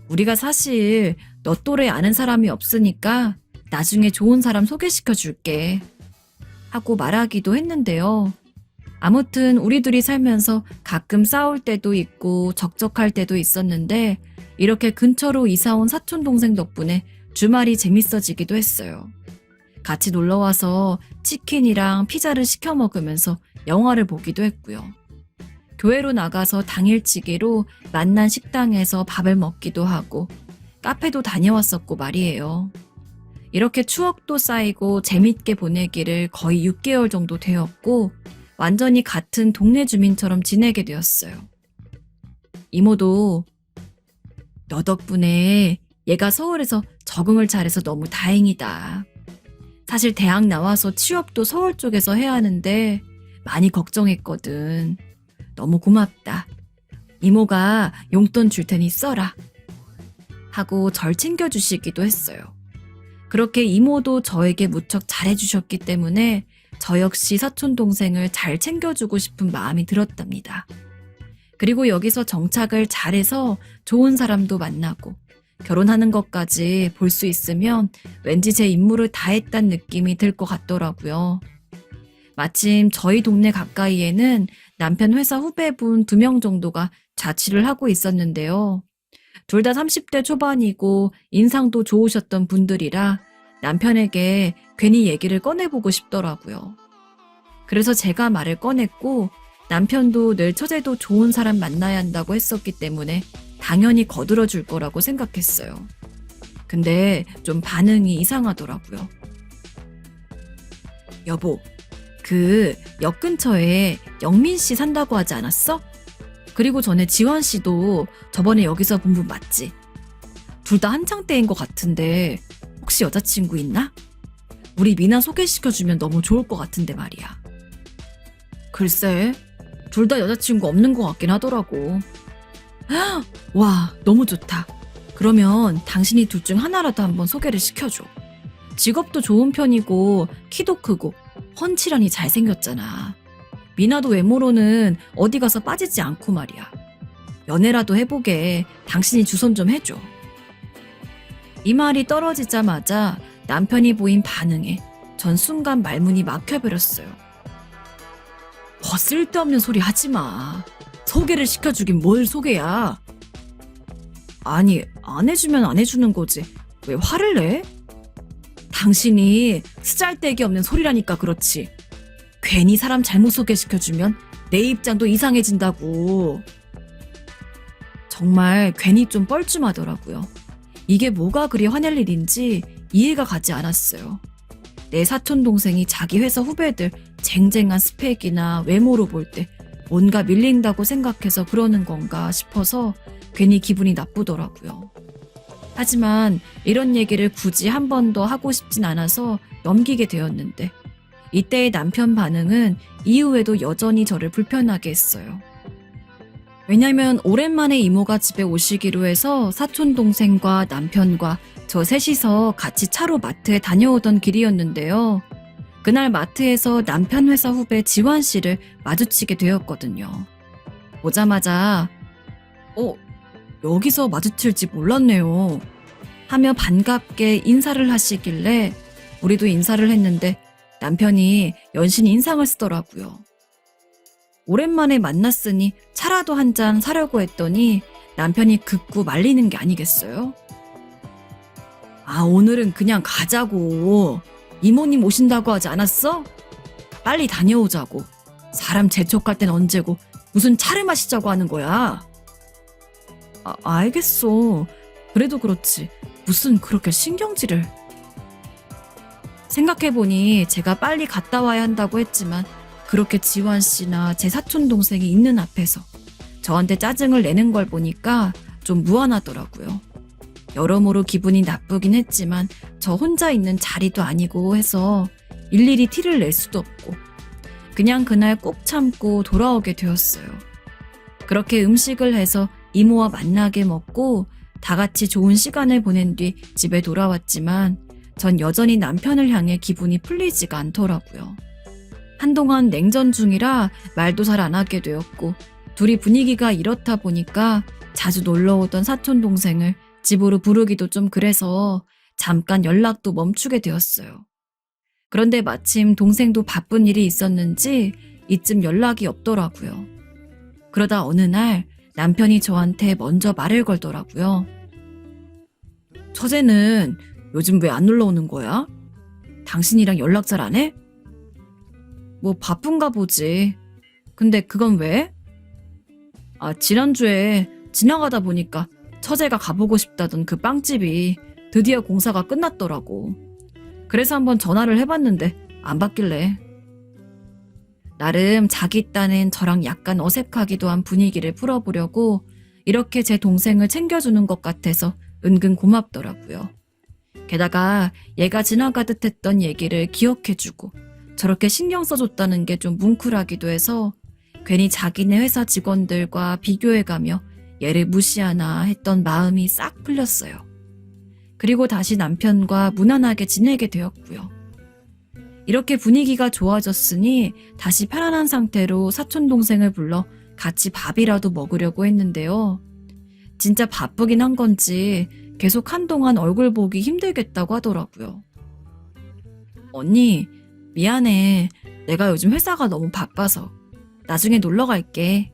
우리가 사실 너 또래 아는 사람이 없으니까 나중에 좋은 사람 소개시켜 줄게 하고 말하기도 했는데요. 아무튼 우리 둘이 살면서 가끔 싸울 때도 있고 적적할 때도 있었는데 이렇게 근처로 이사온 사촌 동생 덕분에 주말이 재밌어지기도 했어요. 같이 놀러와서 치킨이랑 피자를 시켜 먹으면서 영화를 보기도 했고요. 교회로 나가서 당일치기로 만난 식당에서 밥을 먹기도 하고 카페도 다녀왔었고 말이에요. 이렇게 추억도 쌓이고 재밌게 보내기를 거의 6개월 정도 되었고 완전히 같은 동네 주민처럼 지내게 되었어요. 이모도 너 덕분에 얘가 서울에서 적응을 잘해서 너무 다행이다. 사실 대학 나와서 취업도 서울 쪽에서 해야 하는데 많이 걱정했거든. 너무 고맙다. 이모가 용돈 줄 테니 써라. 하고 절 챙겨주시기도 했어요. 그렇게 이모도 저에게 무척 잘해주셨기 때문에 저 역시 사촌 동생을 잘 챙겨주고 싶은 마음이 들었답니다. 그리고 여기서 정착을 잘해서 좋은 사람도 만나고 결혼하는 것까지 볼 수 있으면 왠지 제 임무를 다했다는 느낌이 들 것 같더라고요. 마침 저희 동네 가까이에는 남편 회사 후배분 2명 정도가 자취를 하고 있었는데요. 둘 다 30대 초반이고 인상도 좋으셨던 분들이라 남편에게 괜히 얘기를 꺼내보고 싶더라고요. 그래서 제가 말을 꺼냈고 남편도 늘 처제도 좋은 사람 만나야 한다고 했었기 때문에 당연히 거들어줄 거라고 생각했어요. 근데 좀 반응이 이상하더라고요. 여보, 그 역 근처에 영민 씨 산다고 하지 않았어? 그리고 전에 지원 씨도 저번에 여기서 본 분 맞지? 둘 다 한창 때인 것 같은데 혹시 여자친구 있나? 우리 미나 소개시켜주면 너무 좋을 것 같은데 말이야. 글쎄, 둘 다 여자친구 없는 것 같긴 하더라고. 와, 너무 좋다. 그러면 당신이 둘 중 하나라도 한번 소개를 시켜줘. 직업도 좋은 편이고 키도 크고 훤칠하니 잘생겼잖아. 미나도 외모로는 어디 가서 빠지지 않고 말이야. 연애라도 해보게 당신이 주선 좀 해줘. 이 말이 떨어지자마자 남편이 보인 반응에 전 순간 말문이 막혀버렸어요. 쓸데없는 소리 하지 마. 소개를 시켜주긴 뭘 소개야. 아니, 안 해주면 안 해주는 거지. 왜 화를 내? 당신이 쓰잘데기 없는 소리라니까 그렇지. 괜히 사람 잘못 소개시켜주면 내 입장도 이상해진다고. 정말 괜히 좀 뻘쭘하더라고요. 이게 뭐가 그리 화낼 일인지 이해가 가지 않았어요. 내 사촌 동생이 자기 회사 후배들 쟁쟁한 스펙이나 외모로 볼 때 뭔가 밀린다고 생각해서 그러는 건가 싶어서 괜히 기분이 나쁘더라고요. 하지만 이런 얘기를 굳이 한 번 더 하고 싶진 않아서 넘기게 되었는데 이때의 남편 반응은 이후에도 여전히 저를 불편하게 했어요. 왜냐면 오랜만에 이모가 집에 오시기로 해서 사촌 동생과 남편과 저 셋이서 같이 차로 마트에 다녀오던 길이었는데요. 그날 마트에서 남편 회사 후배 지환 씨를 마주치게 되었거든요. 오자마자 여기서 마주칠지 몰랐네요. 하며 반갑게 인사를 하시길래 우리도 인사를 했는데 남편이 연신 인상을 쓰더라고요. 오랜만에 만났으니 차라도 한 잔 사려고 했더니 남편이 극구 말리는 게 아니겠어요? 오늘은 그냥 가자고. 이모님 오신다고 하지 않았어? 빨리 다녀오자고. 사람 재촉할 땐 언제고 무슨 차를 마시자고 하는 거야? 알겠어. 그래도 그렇지. 무슨 그렇게 신경질을. 생각해보니 제가 빨리 갔다 와야 한다고 했지만 그렇게 지환 씨나 제 사촌 동생이 있는 앞에서 저한테 짜증을 내는 걸 보니까 좀 무안하더라고요. 여러모로 기분이 나쁘긴 했지만 저 혼자 있는 자리도 아니고 해서 일일이 티를 낼 수도 없고 그냥 그날 꼭 참고 돌아오게 되었어요. 그렇게 음식을 해서 이모와 만나게 먹고 다 같이 좋은 시간을 보낸 뒤 집에 돌아왔지만 전 여전히 남편을 향해 기분이 풀리지가 않더라고요. 한동안 냉전 중이라 말도 잘 안 하게 되었고 둘이 분위기가 이렇다 보니까 자주 놀러오던 사촌 동생을 집으로 부르기도 좀 그래서 잠깐 연락도 멈추게 되었어요. 그런데 마침 동생도 바쁜 일이 있었는지 이쯤 연락이 없더라고요. 그러다 어느 날 남편이 저한테 먼저 말을 걸더라고요. 처제는 요즘 왜 안 놀러 오는 거야? 당신이랑 연락 잘 안 해? 뭐 바쁜가 보지. 근데 그건 왜? 지난주에 지나가다 보니까 처제가 가보고 싶다던 그 빵집이 드디어 공사가 끝났더라고. 그래서 한번 전화를 해봤는데 안 받길래. 나름 자기 딴엔 저랑 약간 어색하기도 한 분위기를 풀어보려고 이렇게 제 동생을 챙겨주는 것 같아서 은근 고맙더라고요. 게다가 얘가 지나가듯 했던 얘기를 기억해주고 저렇게 신경 써줬다는 게 좀 뭉클하기도 해서 괜히 자기네 회사 직원들과 비교해가며 얘를 무시하나 했던 마음이 싹 풀렸어요. 그리고 다시 남편과 무난하게 지내게 되었고요. 이렇게 분위기가 좋아졌으니 다시 편안한 상태로 사촌동생을 불러 같이 밥이라도 먹으려고 했는데요. 진짜 바쁘긴 한 건지 계속 한동안 얼굴 보기 힘들겠다고 하더라고요. 언니, 미안해. 내가 요즘 회사가 너무 바빠서. 나중에 놀러 갈게.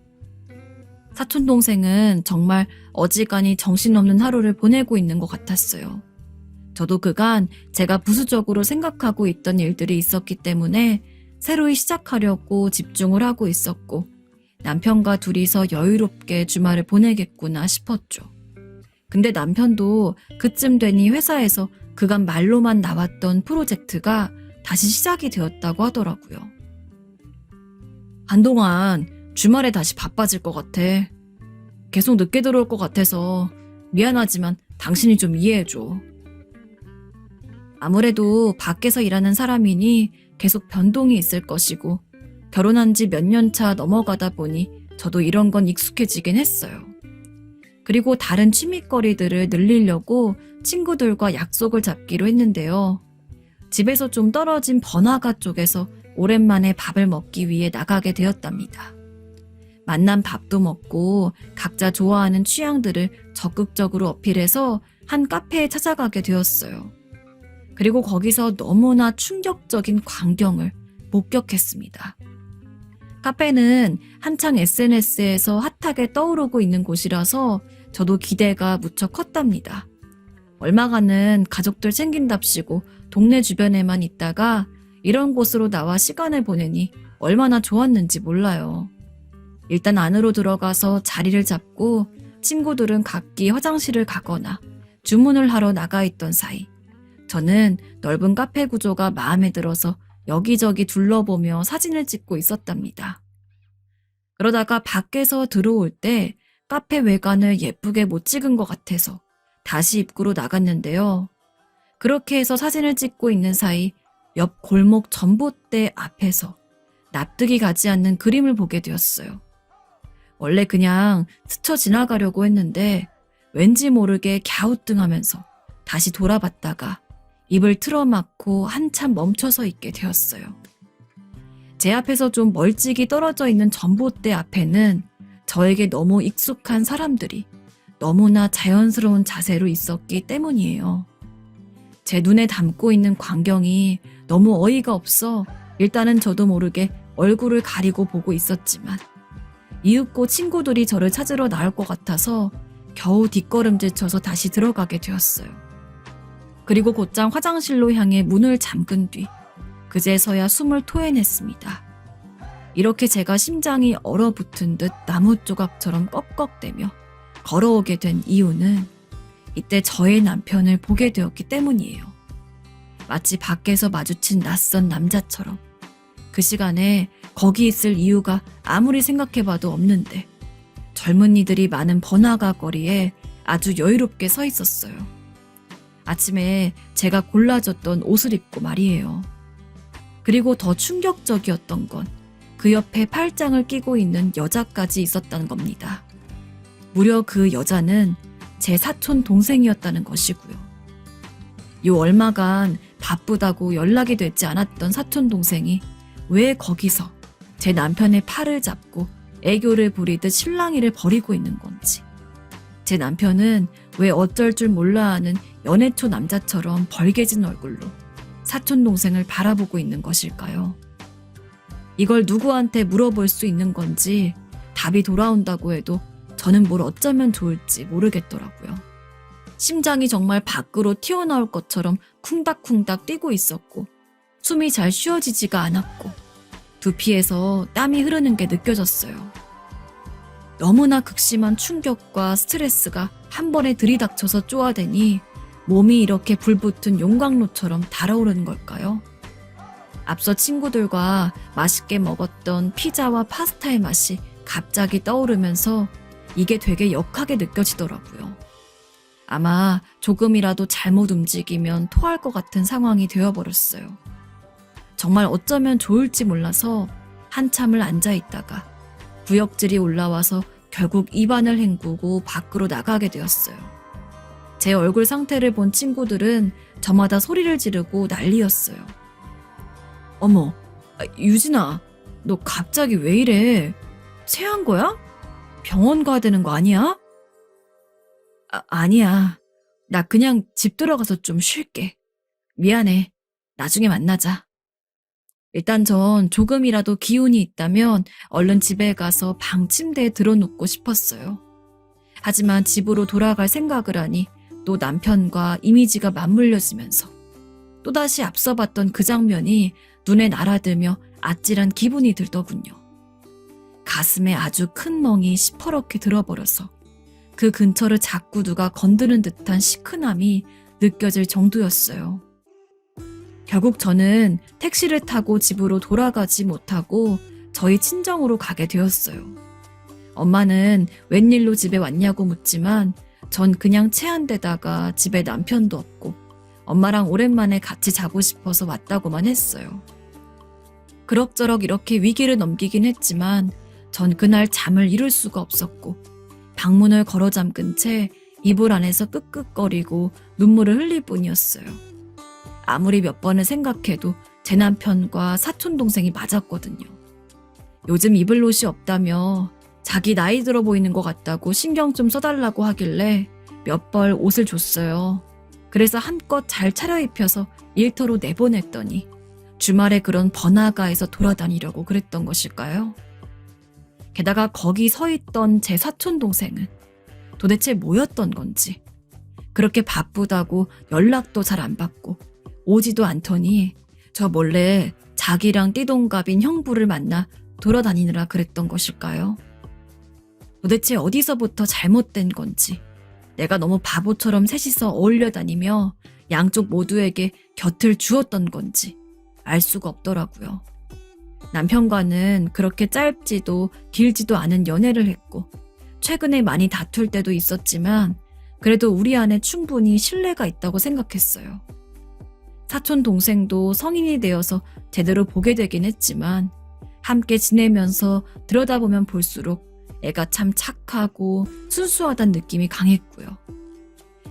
사촌동생은 정말 어지간히 정신없는 하루를 보내고 있는 것 같았어요. 저도 그간 제가 부수적으로 생각하고 있던 일들이 있었기 때문에 새로이 시작하려고 집중을 하고 있었고 남편과 둘이서 여유롭게 주말을 보내겠구나 싶었죠. 근데 남편도 그쯤 되니 회사에서 그간 말로만 나왔던 프로젝트가 다시 시작이 되었다고 하더라고요. 한동안 주말에 다시 바빠질 것 같아. 계속 늦게 들어올 것 같아서 미안하지만 당신이 좀 이해해줘. 아무래도 밖에서 일하는 사람이니 계속 변동이 있을 것이고 결혼한 지 몇 년 차 넘어가다 보니 저도 이런 건 익숙해지긴 했어요. 그리고 다른 취미거리들을 늘리려고 친구들과 약속을 잡기로 했는데요. 집에서 좀 떨어진 번화가 쪽에서 오랜만에 밥을 먹기 위해 나가게 되었답니다. 만난 밥도 먹고 각자 좋아하는 취향들을 적극적으로 어필해서 한 카페에 찾아가게 되었어요. 그리고 거기서 너무나 충격적인 광경을 목격했습니다. 카페는 한창 SNS에서 핫하게 떠오르고 있는 곳이라서 저도 기대가 무척 컸답니다. 얼마간은 가족들 챙긴답시고 동네 주변에만 있다가 이런 곳으로 나와 시간을 보내니 얼마나 좋았는지 몰라요. 일단 안으로 들어가서 자리를 잡고 친구들은 각기 화장실을 가거나 주문을 하러 나가 있던 사이 저는 넓은 카페 구조가 마음에 들어서 여기저기 둘러보며 사진을 찍고 있었답니다. 그러다가 밖에서 들어올 때 카페 외관을 예쁘게 못 찍은 것 같아서 다시 입구로 나갔는데요. 그렇게 해서 사진을 찍고 있는 사이 옆 골목 전봇대 앞에서 납득이 가지 않는 그림을 보게 되었어요. 원래 그냥 스쳐 지나가려고 했는데 왠지 모르게 갸우뚱하면서 다시 돌아봤다가 입을 틀어막고 한참 멈춰서 있게 되었어요. 제 앞에서 좀 멀찍이 떨어져 있는 전봇대 앞에는 저에게 너무 익숙한 사람들이 너무나 자연스러운 자세로 있었기 때문이에요. 제 눈에 담고 있는 광경이 너무 어이가 없어 일단은 저도 모르게 얼굴을 가리고 보고 있었지만 이윽고 친구들이 저를 찾으러 나올 것 같아서 겨우 뒷걸음질 쳐서 다시 들어가게 되었어요. 그리고 곧장 화장실로 향해 문을 잠근 뒤 그제서야 숨을 토해냈습니다. 이렇게 제가 심장이 얼어붙은 듯 나무 조각처럼 꺽꺽대며 걸어오게 된 이유는 이때 저의 남편을 보게 되었기 때문이에요. 마치 밖에서 마주친 낯선 남자처럼 그 시간에 거기 있을 이유가 아무리 생각해봐도 없는데 젊은이들이 많은 번화가 거리에 아주 여유롭게 서 있었어요. 아침에 제가 골라줬던 옷을 입고 말이에요. 그리고 더 충격적이었던 건 그 옆에 팔짱을 끼고 있는 여자까지 있었다는 겁니다. 무려 그 여자는 제 사촌 동생이었다는 것이고요. 요 얼마간 바쁘다고 연락이 되지 않았던 사촌 동생이 왜 거기서 제 남편의 팔을 잡고 애교를 부리듯 실랑이를 벌이고 있는 건지, 제 남편은 왜 어쩔 줄 몰라 하는 연애초 남자처럼 벌개진 얼굴로 사촌 동생을 바라보고 있는 것일까요? 이걸 누구한테 물어볼 수 있는 건지 답이 돌아온다고 해도 저는 뭘 어쩌면 좋을지 모르겠더라고요. 심장이 정말 밖으로 튀어나올 것처럼 쿵닥쿵닥 뛰고 있었고 숨이 잘 쉬어지지가 않았고 두피에서 땀이 흐르는 게 느껴졌어요. 너무나 극심한 충격과 스트레스가 한 번에 들이닥쳐서 쪼아대니 몸이 이렇게 불붙은 용광로처럼 달아오르는 걸까요? 앞서 친구들과 맛있게 먹었던 피자와 파스타의 맛이 갑자기 떠오르면서 이게 되게 역하게 느껴지더라고요. 아마 조금이라도 잘못 움직이면 토할 것 같은 상황이 되어버렸어요. 정말 어쩌면 좋을지 몰라서 한참을 앉아있다가 구역질이 올라와서 결국 입안을 헹구고 밖으로 나가게 되었어요. 제 얼굴 상태를 본 친구들은 저마다 소리를 지르고 난리였어요. 어머, 유진아, 너 갑자기 왜 이래? 체한 거야? 병원 가야 되는 거 아니야? 아니야. 나 그냥 집 들어가서 좀 쉴게. 미안해. 나중에 만나자. 일단 전 조금이라도 기운이 있다면 얼른 집에 가서 방 침대에 들어눕고 싶었어요. 하지만 집으로 돌아갈 생각을 하니 또 남편과 이미지가 맞물려지면서 또다시 앞서 봤던 그 장면이 눈에 날아들며 아찔한 기분이 들더군요. 가슴에 아주 큰 멍이 시퍼렇게 들어버려서 그 근처를 자꾸 누가 건드는 듯한 시큰함이 느껴질 정도였어요. 결국 저는 택시를 타고 집으로 돌아가지 못하고 저희 친정으로 가게 되었어요. 엄마는 웬일로 집에 왔냐고 묻지만 전 그냥 체한 데다가 집에 남편도 없고 엄마랑 오랜만에 같이 자고 싶어서 왔다고만 했어요. 그럭저럭 이렇게 위기를 넘기긴 했지만 전 그날 잠을 이룰 수가 없었고 방문을 걸어 잠근 채 이불 안에서 끄끄거리고 눈물을 흘릴 뿐이었어요. 아무리 몇 번을 생각해도 제 남편과 사촌동생이 맞았거든요. 요즘 입을 옷이 없다며 자기 나이 들어 보이는 것 같다고 신경 좀 써달라고 하길래 몇 벌 옷을 줬어요. 그래서 한껏 잘 차려입혀서 일터로 내보냈더니 주말에 그런 번화가에서 돌아다니려고 그랬던 것일까요? 게다가 거기 서 있던 제 사촌동생은 도대체 뭐였던 건지 그렇게 바쁘다고 연락도 잘 안 받고 오지도 않더니 저 몰래 자기랑 띠동갑인 형부를 만나 돌아다니느라 그랬던 것일까요? 도대체 어디서부터 잘못된 건지 내가 너무 바보처럼 셋이서 어울려 다니며 양쪽 모두에게 곁을 주었던 건지 알 수가 없더라고요. 남편과는 그렇게 짧지도 길지도 않은 연애를 했고 최근에 많이 다툴 때도 있었지만 그래도 우리 안에 충분히 신뢰가 있다고 생각했어요. 사촌 동생도 성인이 되어서 제대로 보게 되긴 했지만 함께 지내면서 들여다보면 볼수록 애가 참 착하고 순수하다는 느낌이 강했고요.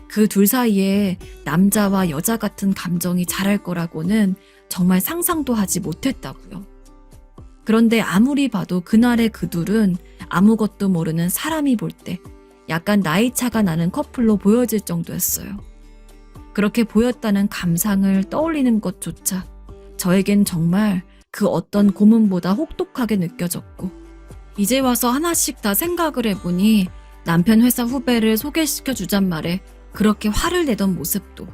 그 둘 사이에 남자와 여자 같은 감정이 자랄 거라고는 정말 상상도 하지 못했다고요. 그런데 아무리 봐도 그날의 그 둘은 아무것도 모르는 사람이 볼 때 약간 나이 차가 나는 커플로 보여질 정도였어요. 그렇게 보였다는 감상을 떠올리는 것조차 저에겐 정말 그 어떤 고문보다 혹독하게 느껴졌고 이제 와서 하나씩 다 생각을 해보니 남편 회사 후배를 소개시켜 주잔 말에 그렇게 화를 내던 모습도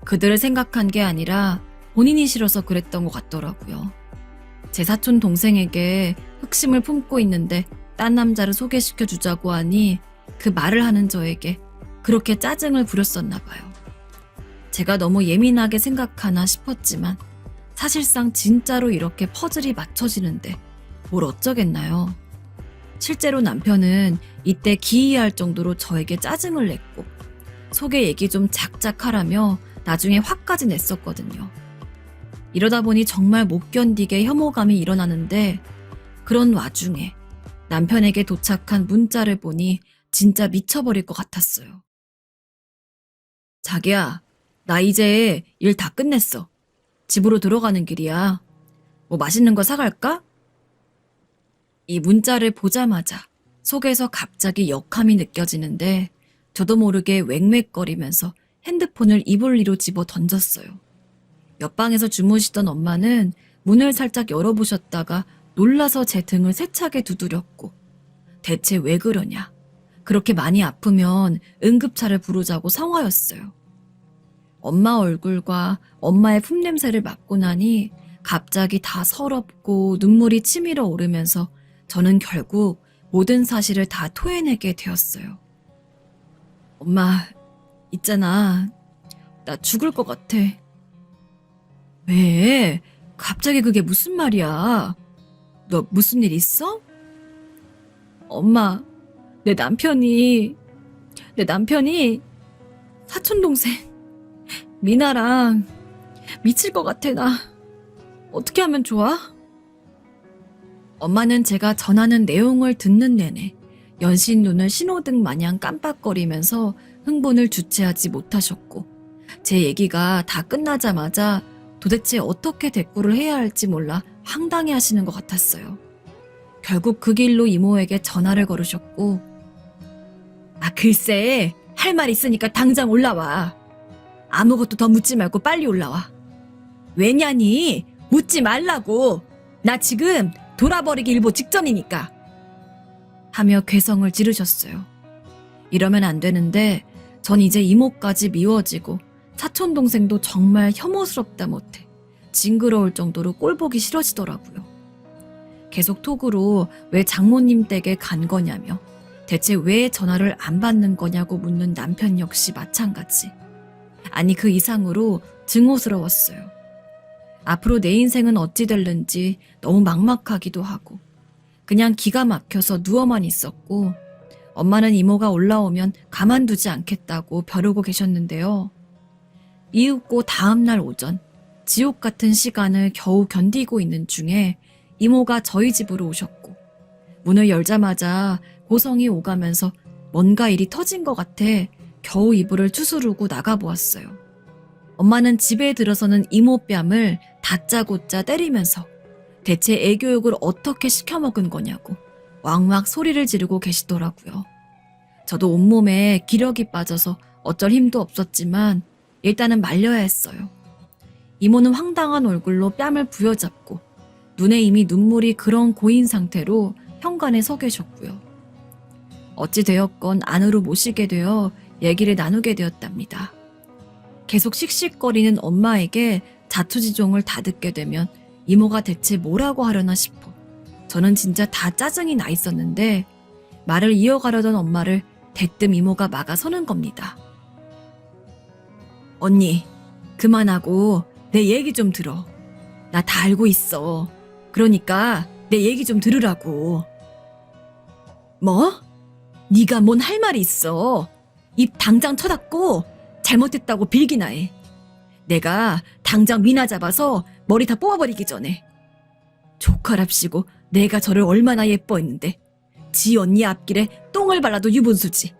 그들을 생각한 게 아니라 본인이 싫어서 그랬던 것 같더라고요. 제 사촌 동생에게 흑심을 품고 있는데 딴 남자를 소개시켜 주자고 하니 그 말을 하는 저에게 그렇게 짜증을 부렸었나 봐요. 제가 너무 예민하게 생각하나 싶었지만 사실상 진짜로 이렇게 퍼즐이 맞춰지는데 뭘 어쩌겠나요. 실제로 남편은 이때 기이할 정도로 저에게 짜증을 냈고 소개 얘기 좀 작작하라며 나중에 화까지 냈었거든요. 이러다 보니 정말 못 견디게 혐오감이 일어나는데 그런 와중에 남편에게 도착한 문자를 보니 진짜 미쳐버릴 것 같았어요. 자기야, 나 이제 일 다 끝냈어. 집으로 들어가는 길이야. 뭐 맛있는 거 사갈까? 이 문자를 보자마자 속에서 갑자기 역함이 느껴지는데 저도 모르게 웽웽거리면서 핸드폰을 이불 위로 집어 던졌어요. 옆방에서 주무시던 엄마는 문을 살짝 열어보셨다가 놀라서 제 등을 세차게 두드렸고 대체 왜 그러냐? 그렇게 많이 아프면 응급차를 부르자고 성화였어요. 엄마 얼굴과 엄마의 품냄새를 맡고 나니 갑자기 다 서럽고 눈물이 치밀어 오르면서 저는 결국 모든 사실을 다 토해내게 되었어요. 엄마, 있잖아. 나 죽을 것 같아. 왜? 갑자기 그게 무슨 말이야? 너 무슨 일 있어? 엄마, 내 남편이 사촌동생 미나랑 미칠 것 같아 나. 어떻게 하면 좋아? 엄마는 제가 전하는 내용을 듣는 내내 연신 눈을 신호등 마냥 깜빡거리면서 흥분을 주체하지 못하셨고 제 얘기가 다 끝나자마자 도대체 어떻게 대꾸를 해야 할지 몰라 황당해하시는 것 같았어요. 결국 그 길로 이모에게 전화를 걸으셨고 글쎄 할 말 있으니까 당장 올라와. 아무것도 더 묻지 말고 빨리 올라와. 왜냐니? 묻지 말라고. 나 지금 돌아버리기 일보 직전이니까. 하며 괴성을 지르셨어요. 이러면 안 되는데 전 이제 이모까지 미워지고 사촌동생도 정말 혐오스럽다 못해 징그러울 정도로 꼴보기 싫어지더라고요. 계속 톡으로 왜 장모님 댁에 간 거냐며 대체 왜 전화를 안 받는 거냐고 묻는 남편 역시 마찬가지. 아니 그 이상으로 증오스러웠어요. 앞으로 내 인생은 어찌 될는지 너무 막막하기도 하고 그냥 기가 막혀서 누워만 있었고 엄마는 이모가 올라오면 가만두지 않겠다고 벼르고 계셨는데요. 이윽고 다음날 오전 지옥 같은 시간을 겨우 견디고 있는 중에 이모가 저희 집으로 오셨고 문을 열자마자 고성이 오가면서 뭔가 일이 터진 것 같아 겨우 이불을 추스르고 나가보았어요. 엄마는 집에 들어서는 이모 뺨을 다짜고짜 때리면서 대체 애교육을 어떻게 시켜먹은 거냐고 왕왕 소리를 지르고 계시더라고요. 저도 온몸에 기력이 빠져서 어쩔 힘도 없었지만 일단은 말려야 했어요. 이모는 황당한 얼굴로 뺨을 부여잡고 눈에 이미 눈물이 그런 고인 상태로 현관에 서 계셨고요. 어찌 되었건 안으로 모시게 되어 얘기를 나누게 되었답니다. 계속 씩씩거리는 엄마에게 자초지종을 다 듣게 되면 이모가 대체 뭐라고 하려나 싶어 저는 진짜 다 짜증이 나 있었는데 말을 이어가려던 엄마를 대뜸 이모가 막아서는 겁니다. 언니, 그만하고 내 얘기 좀 들어. 나 다 알고 있어. 그러니까 내 얘기 좀 들으라고. 뭐? 네가 뭔 할 말이 있어. 입 당장 쳐닫고 잘못했다고 빌기나 해. 내가 당장 미나 잡아서 머리 다 뽑아버리기 전에. 조카랍시고 내가 저를 얼마나 예뻐했는데 지 언니 앞길에 똥을 발라도 유분수지.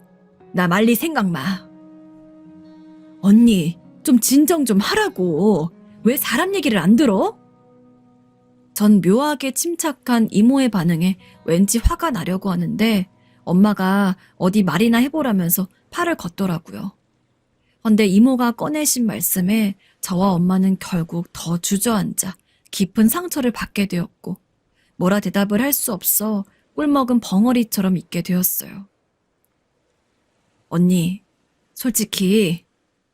나 말릴 생각 마. 언니, 좀 진정 좀 하라고. 왜 사람 얘기를 안 들어? 전 묘하게 침착한 이모의 반응에 왠지 화가 나려고 하는데 엄마가 어디 말이나 해보라면서 팔을 걷더라고요. 헌데 이모가 꺼내신 말씀에 저와 엄마는 결국 더 주저앉아 깊은 상처를 받게 되었고 뭐라 대답을 할 수 없어 꿀먹은 벙어리처럼 있게 되었어요. 언니, 솔직히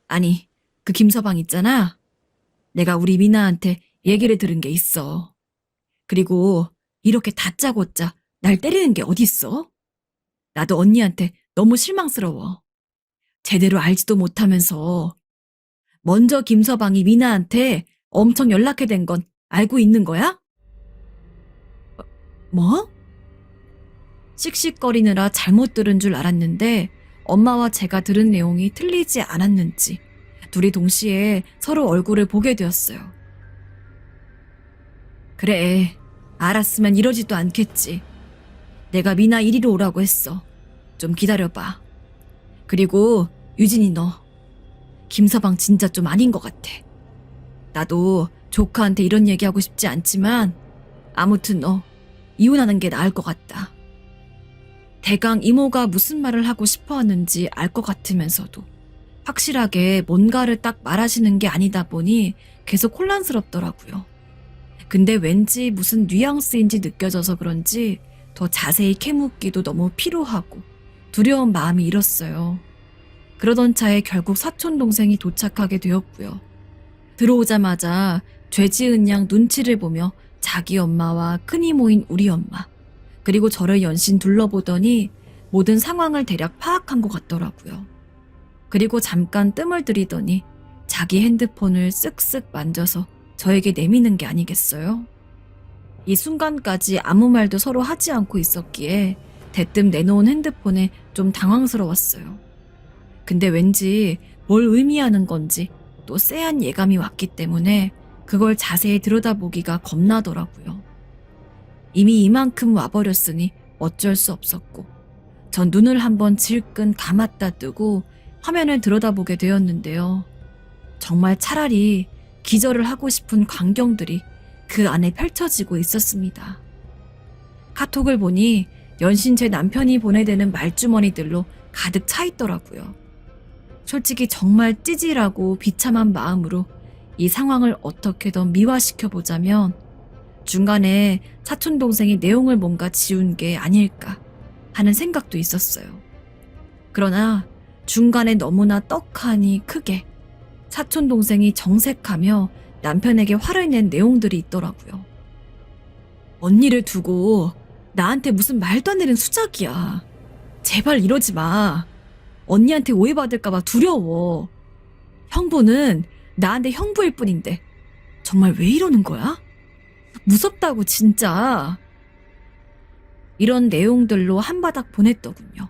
아니 그 김서방 있잖아. 내가 우리 미나한테 얘기를 들은 게 있어. 그리고 이렇게 다짜고짜 날 때리는 게 어딨어? 나도 언니한테 너무 실망스러워. 제대로 알지도 못하면서 먼저 김서방이 미나한테 엄청 연락해 댄 건 알고 있는 거야? 뭐? 씩씩거리느라 잘못 들은 줄 알았는데 엄마와 제가 들은 내용이 틀리지 않았는지 둘이 동시에 서로 얼굴을 보게 되었어요. 그래, 알았으면 이러지도 않겠지. 내가 미나 이리로 오라고 했어. 좀 기다려봐. 그리고 유진이 너, 김서방 진짜 좀 아닌 것 같아. 나도 조카한테 이런 얘기하고 싶지 않지만 아무튼 너 이혼하는 게 나을 것 같다. 대강 이모가 무슨 말을 하고 싶어 하는지 알 것 같으면서도 확실하게 뭔가를 딱 말하시는 게 아니다 보니 계속 혼란스럽더라고요. 근데 왠지 무슨 뉘앙스인지 느껴져서 그런지 더 자세히 캐묻기도 너무 피로하고 두려운 마음이 일었어요. 그러던 차에 결국 사촌 동생이 도착하게 되었고요. 들어오자마자 죄지은 양 눈치를 보며 자기 엄마와 큰이모인 우리 엄마 그리고 저를 연신 둘러보더니 모든 상황을 대략 파악한 것 같더라고요. 그리고 잠깐 뜸을 들이더니 자기 핸드폰을 쓱쓱 만져서 저에게 내미는 게 아니겠어요? 이 순간까지 아무 말도 서로 하지 않고 있었기에 대뜸 내놓은 핸드폰에 좀 당황스러웠어요. 근데 왠지 뭘 의미하는 건지 또 쎄한 예감이 왔기 때문에 그걸 자세히 들여다보기가 겁나더라고요. 이미 이만큼 와버렸으니 어쩔 수 없었고 전 눈을 한번 질끈 감았다 뜨고 화면을 들여다보게 되었는데요. 정말 차라리 기절을 하고 싶은 광경들이 그 안에 펼쳐지고 있었습니다. 카톡을 보니 연신 제 남편이 보내대는 말주머니들로 가득 차 있더라고요. 솔직히 정말 찌질하고 비참한 마음으로 이 상황을 어떻게든 미화시켜보자면 중간에 사촌동생이 내용을 뭔가 지운 게 아닐까 하는 생각도 있었어요. 그러나 중간에 너무나 떡하니 크게 사촌동생이 정색하며 남편에게 화를 낸 내용들이 있더라고요. 언니를 두고 나한테 무슨 말도 안 되는 수작이야. 제발 이러지 마. 언니한테 오해받을까봐 두려워. 형부는 나한테 형부일 뿐인데 정말 왜 이러는 거야? 무섭다고 진짜. 이런 내용들로 한바닥 보냈더군요.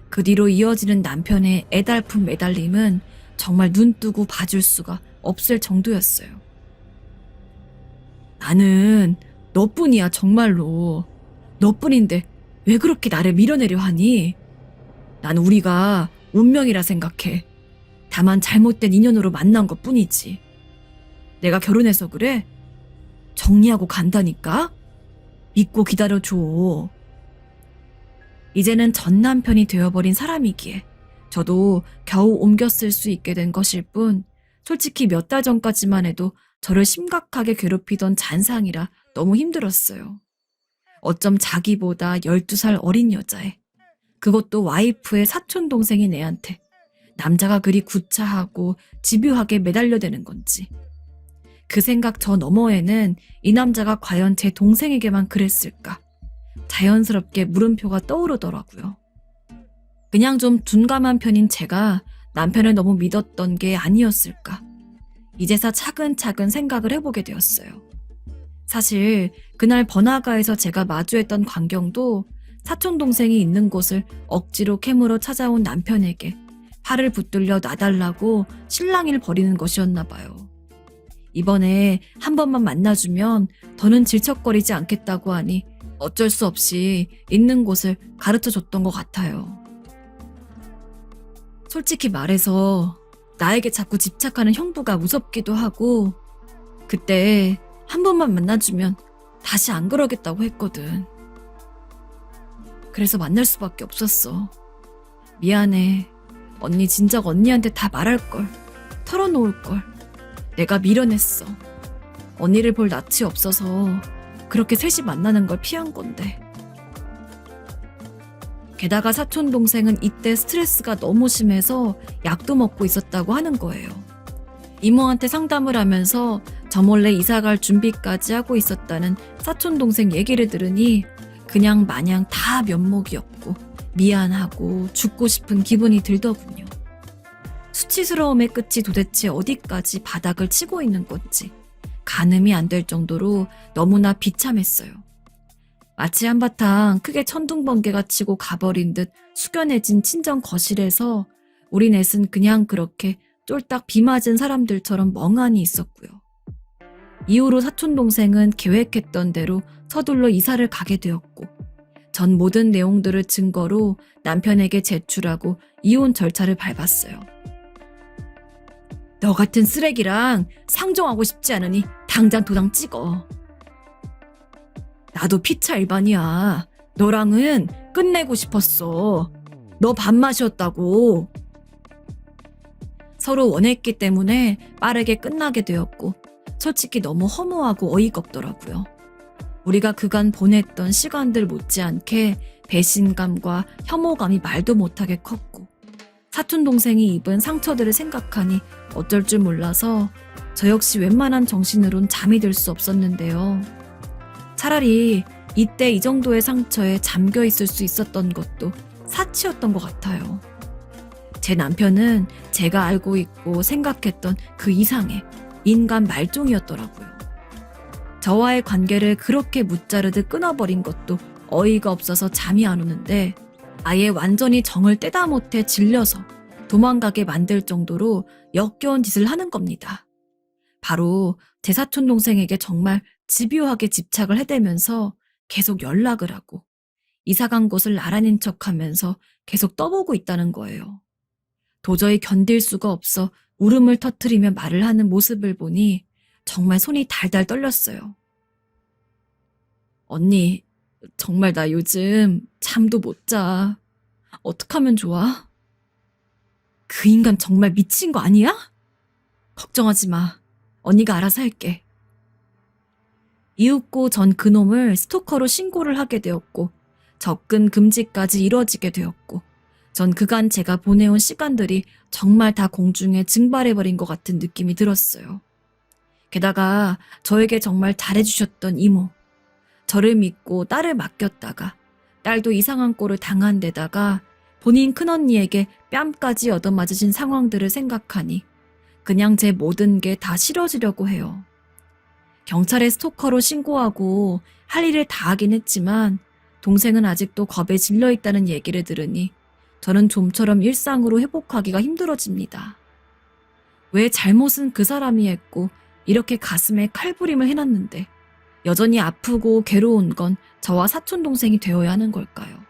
그 뒤로 이어지는 남편의 애달픈 매달림은 정말 눈 뜨고 봐줄 수가 없을 정도였어요. 나는 너뿐이야, 정말로. 너뿐인데 왜 그렇게 나를 밀어내려 하니? 난 우리가 운명이라 생각해. 다만 잘못된 인연으로 만난 것 뿐이지. 내가 결혼해서 그래? 정리하고 간다니까? 믿고 기다려줘. 이제는 전 남편이 되어버린 사람이기에 저도 겨우 옮겼을 수 있게 된 것일 뿐, 솔직히 몇 달 전까지만 해도 저를 심각하게 괴롭히던 잔상이라 너무 힘들었어요. 어쩜 자기보다 12살 어린 여자애, 그것도 와이프의 사촌동생인 애한테 남자가 그리 구차하고 집요하게 매달려대는 건지. 그 생각 저 너머에는 이 남자가 과연 제 동생에게만 그랬을까? 자연스럽게 물음표가 떠오르더라고요. 그냥 좀 둔감한 편인 제가 남편을 너무 믿었던 게 아니었을까? 이제서 차근차근 생각을 해보게 되었어요. 사실 그날 번화가에서 제가 마주했던 광경도 사촌동생이 있는 곳을 억지로 캐물어 찾아온 남편에게 팔을 붙들려 놔달라고 실랑이를 벌이는 것이었나 봐요. 이번에 한 번만 만나주면 더는 질척거리지 않겠다고 하니 어쩔 수 없이 있는 곳을 가르쳐줬던 것 같아요. 솔직히 말해서 나에게 자꾸 집착하는 형부가 무섭기도 하고, 그때 한 번만 만나주면 다시 안 그러겠다고 했거든. 그래서 만날 수밖에 없었어. 미안해. 언니 진작 언니한테 다 말할걸. 털어놓을걸. 내가 미련했어. 언니를 볼 낯이 없어서 그렇게 셋이 만나는 걸 피한 건데. 게다가 사촌동생은 이때 스트레스가 너무 심해서 약도 먹고 있었다고 하는 거예요. 이모한테 상담을 하면서 저 몰래 이사갈 준비까지 하고 있었다는 사촌동생 얘기를 들으니 그냥 마냥 다 면목이었고 미안하고 죽고 싶은 기분이 들더군요. 수치스러움의 끝이 도대체 어디까지 바닥을 치고 있는 건지 가늠이 안 될 정도로 너무나 비참했어요. 마치 한바탕 크게 천둥번개가 치고 가버린 듯 숙연해진 친정 거실에서 우리 넷은 그냥 그렇게 쫄딱 비 맞은 사람들처럼 멍하니 있었고요. 이후로 사촌동생은 계획했던 대로 서둘러 이사를 가게 되었고, 전 모든 내용들을 증거로 남편에게 제출하고 이혼 절차를 밟았어요. 너 같은 쓰레기랑 상종하고 싶지 않으니 당장 도장 찍어. 나도 피차 일반이야. 너랑은 끝내고 싶었어. 너 밥맛이었다고. 서로 원했기 때문에 빠르게 끝나게 되었고, 솔직히 너무 허무하고 어이가 없더라고요. 우리가 그간 보냈던 시간들 못지않게 배신감과 혐오감이 말도 못하게 컸고, 사촌동생이 입은 상처들을 생각하니 어쩔 줄 몰라서 저 역시 웬만한 정신으론 잠이 들 수 없었는데요. 차라리 이때 이 정도의 상처에 잠겨 있을 수 있었던 것도 사치였던 것 같아요. 제 남편은 제가 알고 있고 생각했던 그 이상의 인간 말종이었더라고요. 저와의 관계를 그렇게 무자르듯 끊어버린 것도 어이가 없어서 잠이 안 오는데, 아예 완전히 정을 떼다 못해 질려서 도망가게 만들 정도로 역겨운 짓을 하는 겁니다. 바로 제 사촌동생에게 정말 집요하게 집착을 해대면서 계속 연락을 하고 이사간 곳을 알아낸 척하면서 계속 떠보고 있다는 거예요. 도저히 견딜 수가 없어 울음을 터뜨리며 말을 하는 모습을 보니 정말 손이 달달 떨렸어요. 언니, 정말 나 요즘 잠도 못 자. 어떡하면 좋아? 그 인간 정말 미친 거 아니야? 걱정하지 마. 언니가 알아서 할게. 이윽고 전 그놈을 스토커로 신고를 하게 되었고, 접근 금지까지 이뤄지게 되었고, 전 그간 제가 보내온 시간들이 정말 다 공중에 증발해버린 것 같은 느낌이 들었어요. 게다가 저에게 정말 잘해주셨던 이모, 저를 믿고 딸을 맡겼다가 딸도 이상한 꼴을 당한 데다가 본인 큰언니에게 뺨까지 얻어맞으신 상황들을 생각하니 그냥 제 모든 게 다 싫어지려고 해요. 경찰에 스토커로 신고하고 할 일을 다 하긴 했지만 동생은 아직도 겁에 질려 있다는 얘기를 들으니 저는 좀처럼 일상으로 회복하기가 힘들어집니다. 왜 잘못은 그 사람이 했고 이렇게 가슴에 칼부림을 해놨는데 여전히 아프고 괴로운 건 저와 사촌동생이 되어야 하는 걸까요?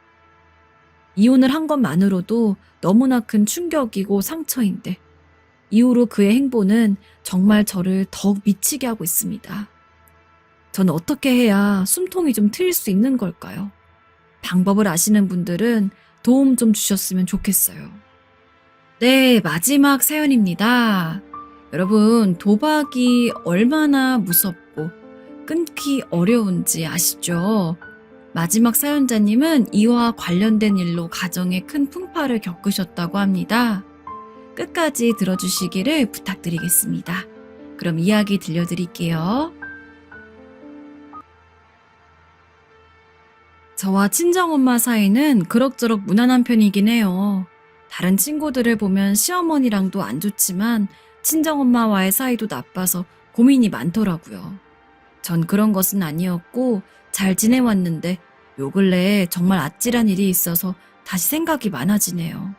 이혼을 한 것만으로도 너무나 큰 충격이고 상처인데 이후로 그의 행보는 정말 저를 더욱 미치게 하고 있습니다. 전 어떻게 해야 숨통이 좀 트일 수 있는 걸까요? 방법을 아시는 분들은 도움 좀 주셨으면 좋겠어요. 네, 마지막 사연입니다. 여러분, 도박이 얼마나 무섭고 끊기 어려운지 아시죠? 마지막 사연자님은 이와 관련된 일로 가정에 큰 풍파를 겪으셨다고 합니다. 끝까지 들어주시기를 부탁드리겠습니다. 그럼 이야기 들려드릴게요. 저와 친정엄마 사이는 그럭저럭 무난한 편이긴 해요. 다른 친구들을 보면 시어머니랑도 안 좋지만 친정엄마와의 사이도 나빠서 고민이 많더라고요. 전 그런 것은 아니었고 잘 지내왔는데 요 근래에 정말 아찔한 일이 있어서 다시 생각이 많아지네요.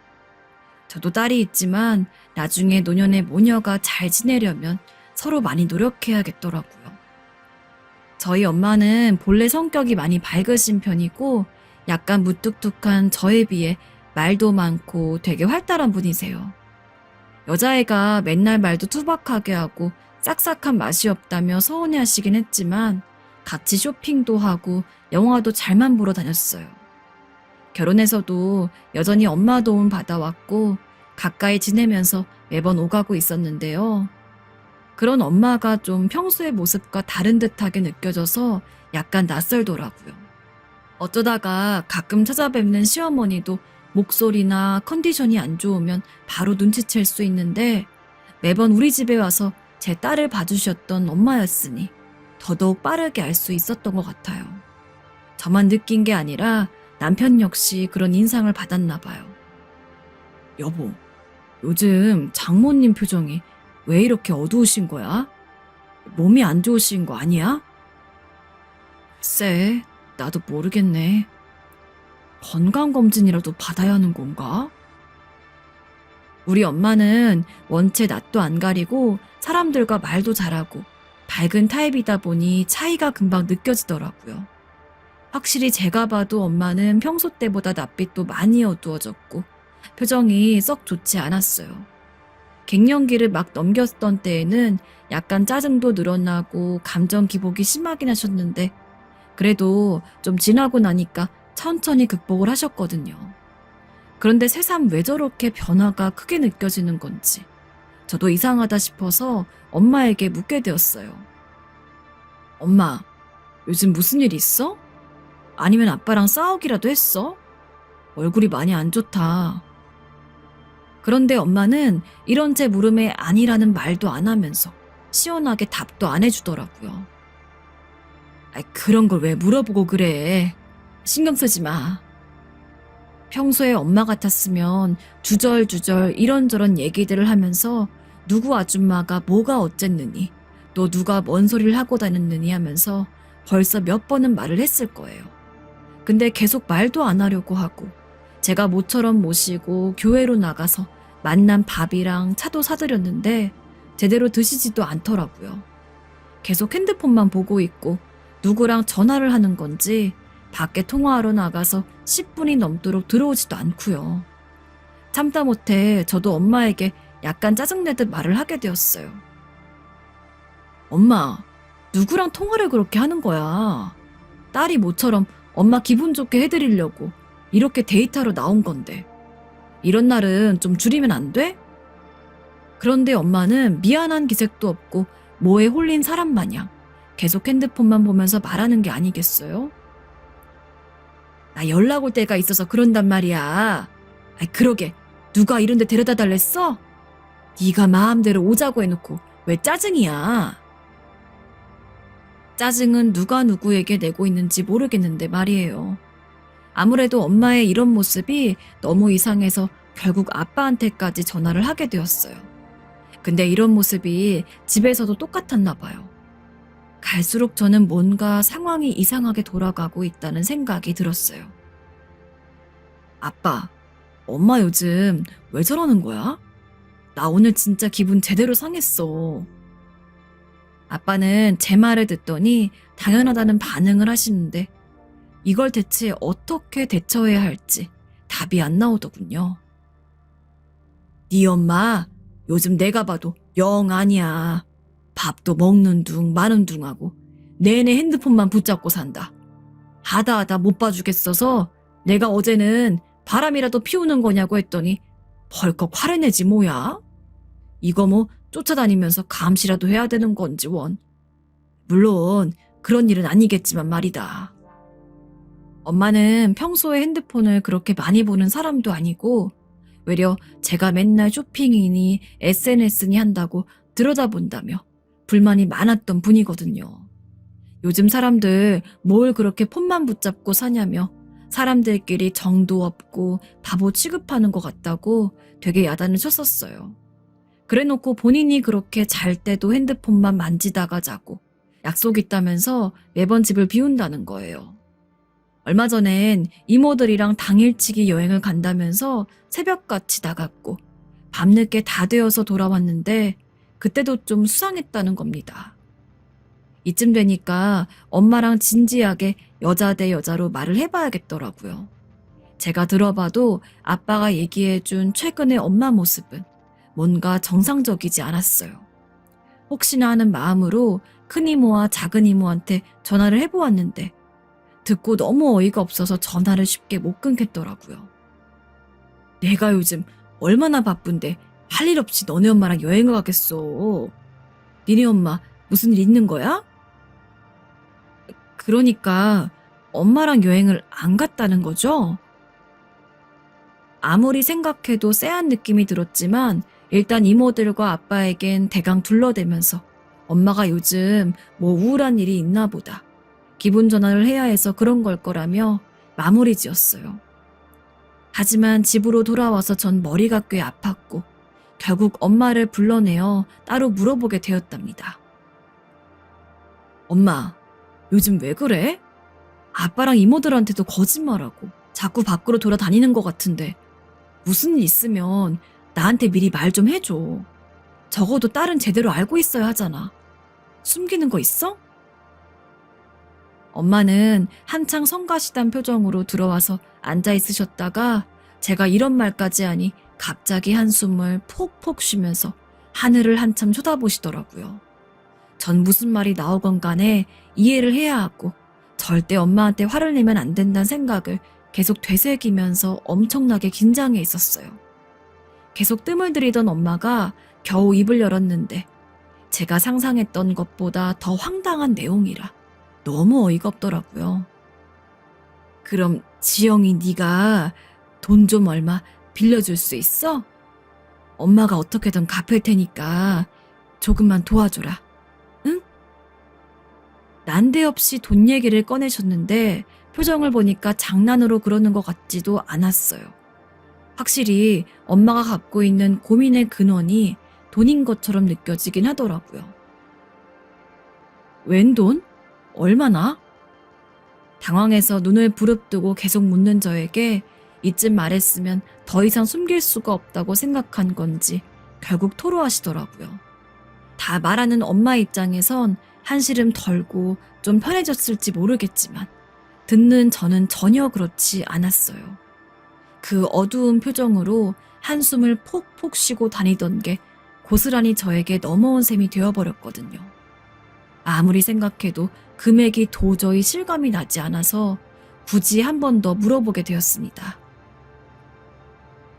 저도 딸이 있지만 나중에 노년의 모녀가 잘 지내려면 서로 많이 노력해야겠더라고요. 저희 엄마는 본래 성격이 많이 밝으신 편이고 약간 무뚝뚝한 저에 비해 말도 많고 되게 활달한 분이세요. 여자애가 맨날 말도 투박하게 하고 싹싹한 맛이 없다며 서운해하시긴 했지만 같이 쇼핑도 하고 영화도 잘만 보러 다녔어요. 결혼해서도 여전히 엄마 도움 받아왔고 가까이 지내면서 매번 오가고 있었는데요. 그런 엄마가 좀 평소의 모습과 다른 듯하게 느껴져서 약간 낯설더라고요. 어쩌다가 가끔 찾아뵙는 시어머니도 목소리나 컨디션이 안 좋으면 바로 눈치챌 수 있는데 매번 우리 집에 와서 제 딸을 봐주셨던 엄마였으니 더더욱 빠르게 알 수 있었던 것 같아요. 저만 느낀 게 아니라 남편 역시 그런 인상을 받았나 봐요. 여보, 요즘 장모님 표정이 왜 이렇게 어두우신 거야? 몸이 안 좋으신 거 아니야? 글쎄, 나도 모르겠네. 건강검진이라도 받아야 하는 건가? 우리 엄마는 원체 낯도 안 가리고 사람들과 말도 잘하고 밝은 타입이다 보니 차이가 금방 느껴지더라고요. 확실히 제가 봐도 엄마는 평소 때보다 낯빛도 많이 어두워졌고 표정이 썩 좋지 않았어요. 갱년기를 막 넘겼던 때에는 약간 짜증도 늘어나고 감정 기복이 심하긴 하셨는데 그래도 좀 지나고 나니까 천천히 극복을 하셨거든요. 그런데 새삼 왜 저렇게 변화가 크게 느껴지는 건지 저도 이상하다 싶어서 엄마에게 묻게 되었어요. 엄마, 요즘 무슨 일 있어? 아니면 아빠랑 싸우기라도 했어? 얼굴이 많이 안 좋다. 그런데 엄마는 이런 제 물음에 아니라는 말도 안 하면서 시원하게 답도 안 해주더라고요. 그런 걸 왜 물어보고 그래. 신경 쓰지 마. 평소에 엄마 같았으면 주절주절 이런저런 얘기들을 하면서 누구 아줌마가 뭐가 어쨌느니 또 누가 뭔 소리를 하고 다녔느니 하면서 벌써 몇 번은 말을 했을 거예요. 근데 계속 말도 안 하려고 하고 제가 모처럼 모시고 교회로 나가서 만난 밥이랑 차도 사드렸는데 제대로 드시지도 않더라고요. 계속 핸드폰만 보고 있고 누구랑 전화를 하는 건지 밖에 통화하러 나가서 10분이 넘도록 들어오지도 않고요. 참다 못해 저도 엄마에게 약간 짜증내듯 말을 하게 되었어요. 엄마, 누구랑 통화를 그렇게 하는 거야? 딸이 모처럼 엄마 기분 좋게 해드리려고 이렇게 데이트하러 나온 건데 이런 날은 좀 줄이면 안 돼? 그런데 엄마는 미안한 기색도 없고 뭐에 홀린 사람 마냥 계속 핸드폰만 보면서 말하는 게 아니겠어요? 나 연락 올 때가 있어서 그런단 말이야. 그러게 누가 이런 데 데려다 달랬어? 네가 마음대로 오자고 해놓고 왜 짜증이야? 짜증은 누가 누구에게 내고 있는지 모르겠는데 말이에요. 아무래도 엄마의 이런 모습이 너무 이상해서 결국 아빠한테까지 전화를 하게 되었어요. 근데 이런 모습이 집에서도 똑같았나 봐요. 갈수록 저는 뭔가 상황이 이상하게 돌아가고 있다는 생각이 들었어요. 아빠, 엄마 요즘 왜 저러는 거야? 나 오늘 진짜 기분 제대로 상했어. 아빠는 제 말을 듣더니 당연하다는 반응을 하시는데 이걸 대체 어떻게 대처해야 할지 답이 안 나오더군요. 네 엄마 요즘 내가 봐도 영 아니야. 밥도 먹는 둥 마는 둥 하고 내내 핸드폰만 붙잡고 산다. 하다 못 봐주겠어서 내가 어제는 바람이라도 피우는 거냐고 했더니 벌컥 화를 내지 뭐야. 이거 뭐 쫓아다니면서 감시라도 해야 되는 건지 원. 물론 그런 일은 아니겠지만 말이다. 엄마는 평소에 핸드폰을 그렇게 많이 보는 사람도 아니고 외려 제가 맨날 쇼핑이니 SNS니 한다고 들여다본다며 불만이 많았던 분이거든요. 요즘 사람들 뭘 그렇게 폰만 붙잡고 사냐며 사람들끼리 정도 없고 바보 취급하는 것 같다고 되게 야단을 쳤었어요. 그래놓고 본인이 그렇게 잘 때도 핸드폰만 만지다가 자고 약속 있다면서 매번 집을 비운다는 거예요. 얼마 전엔 이모들이랑 당일치기 여행을 간다면서 새벽같이 나갔고 밤늦게 다 되어서 돌아왔는데 그때도 좀 수상했다는 겁니다. 이쯤 되니까 엄마랑 진지하게 여자 대 여자로 말을 해봐야겠더라고요. 제가 들어봐도 아빠가 얘기해준 최근의 엄마 모습은 뭔가 정상적이지 않았어요. 혹시나 하는 마음으로 큰이모와 작은이모한테 전화를 해보았는데 듣고 너무 어이가 없어서 전화를 쉽게 못 끊겠더라고요. 내가 요즘 얼마나 바쁜데 할 일 없이 너네 엄마랑 여행을 가겠어. 니네 엄마 무슨 일 있는 거야? 그러니까 엄마랑 여행을 안 갔다는 거죠? 아무리 생각해도 쎄한 느낌이 들었지만 일단 이모들과 아빠에겐 대강 둘러대면서 엄마가 요즘 뭐 우울한 일이 있나 보다. 기분 전환을 해야 해서 그런 걸 거라며 마무리 지었어요. 하지만 집으로 돌아와서 전 머리가 꽤 아팠고 결국 엄마를 불러내어 따로 물어보게 되었답니다. 엄마, 요즘 왜 그래? 아빠랑 이모들한테도 거짓말하고 자꾸 밖으로 돌아다니는 것 같은데 무슨 일 있으면 나한테 미리 말 좀 해줘. 적어도 딸은 제대로 알고 있어야 하잖아. 숨기는 거 있어? 엄마는 한창 성가시단 표정으로 들어와서 앉아 있으셨다가 제가 이런 말까지 하니 갑자기 한숨을 폭폭 쉬면서 하늘을 한참 쳐다보시더라고요. 전 무슨 말이 나오건 간에 이해를 해야 하고 절대 엄마한테 화를 내면 안 된다는 생각을 계속 되새기면서 엄청나게 긴장해 있었어요. 계속 뜸을 들이던 엄마가 겨우 입을 열었는데 제가 상상했던 것보다 더 황당한 내용이라 너무 어이가 없더라고요. 그럼 지영이 네가 돈 좀 얼마 빌려줄 수 있어? 엄마가 어떻게든 갚을 테니까 조금만 도와줘라. 응? 난데없이 돈 얘기를 꺼내셨는데 표정을 보니까 장난으로 그러는 것 같지도 않았어요. 확실히 엄마가 갖고 있는 고민의 근원이 돈인 것처럼 느껴지긴 하더라고요. 웬 돈? 얼마나? 당황해서 눈을 부릅뜨고 계속 묻는 저에게 이쯤 말했으면 더 이상 숨길 수가 없다고 생각한 건지 결국 토로하시더라고요. 다 말하는 엄마 입장에선 한시름 덜고 좀 편해졌을지 모르겠지만 듣는 저는 전혀 그렇지 않았어요. 그 어두운 표정으로 한숨을 폭폭 쉬고 다니던 게 고스란히 저에게 넘어온 셈이 되어버렸거든요. 아무리 생각해도 금액이 도저히 실감이 나지 않아서 굳이 한 번 더 물어보게 되었습니다.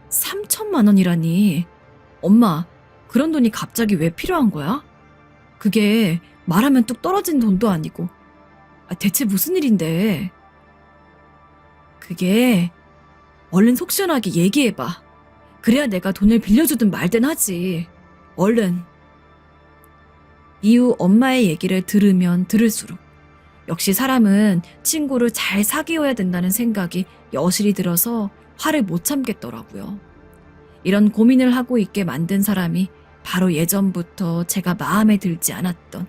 3천만 원이라니. 엄마, 그런 돈이 갑자기 왜 필요한 거야? 그게 말하면 뚝 떨어진 돈도 아니고. 대체 무슨 일인데? 그게 얼른 속 시원하게 얘기해봐. 그래야 내가 돈을 빌려주든 말든 하지. 얼른. 이후 엄마의 얘기를 들으면 들을수록 역시 사람은 친구를 잘 사귀어야 된다는 생각이 여실히 들어서 화를 못 참겠더라고요. 이런 고민을 하고 있게 만든 사람이 바로 예전부터 제가 마음에 들지 않았던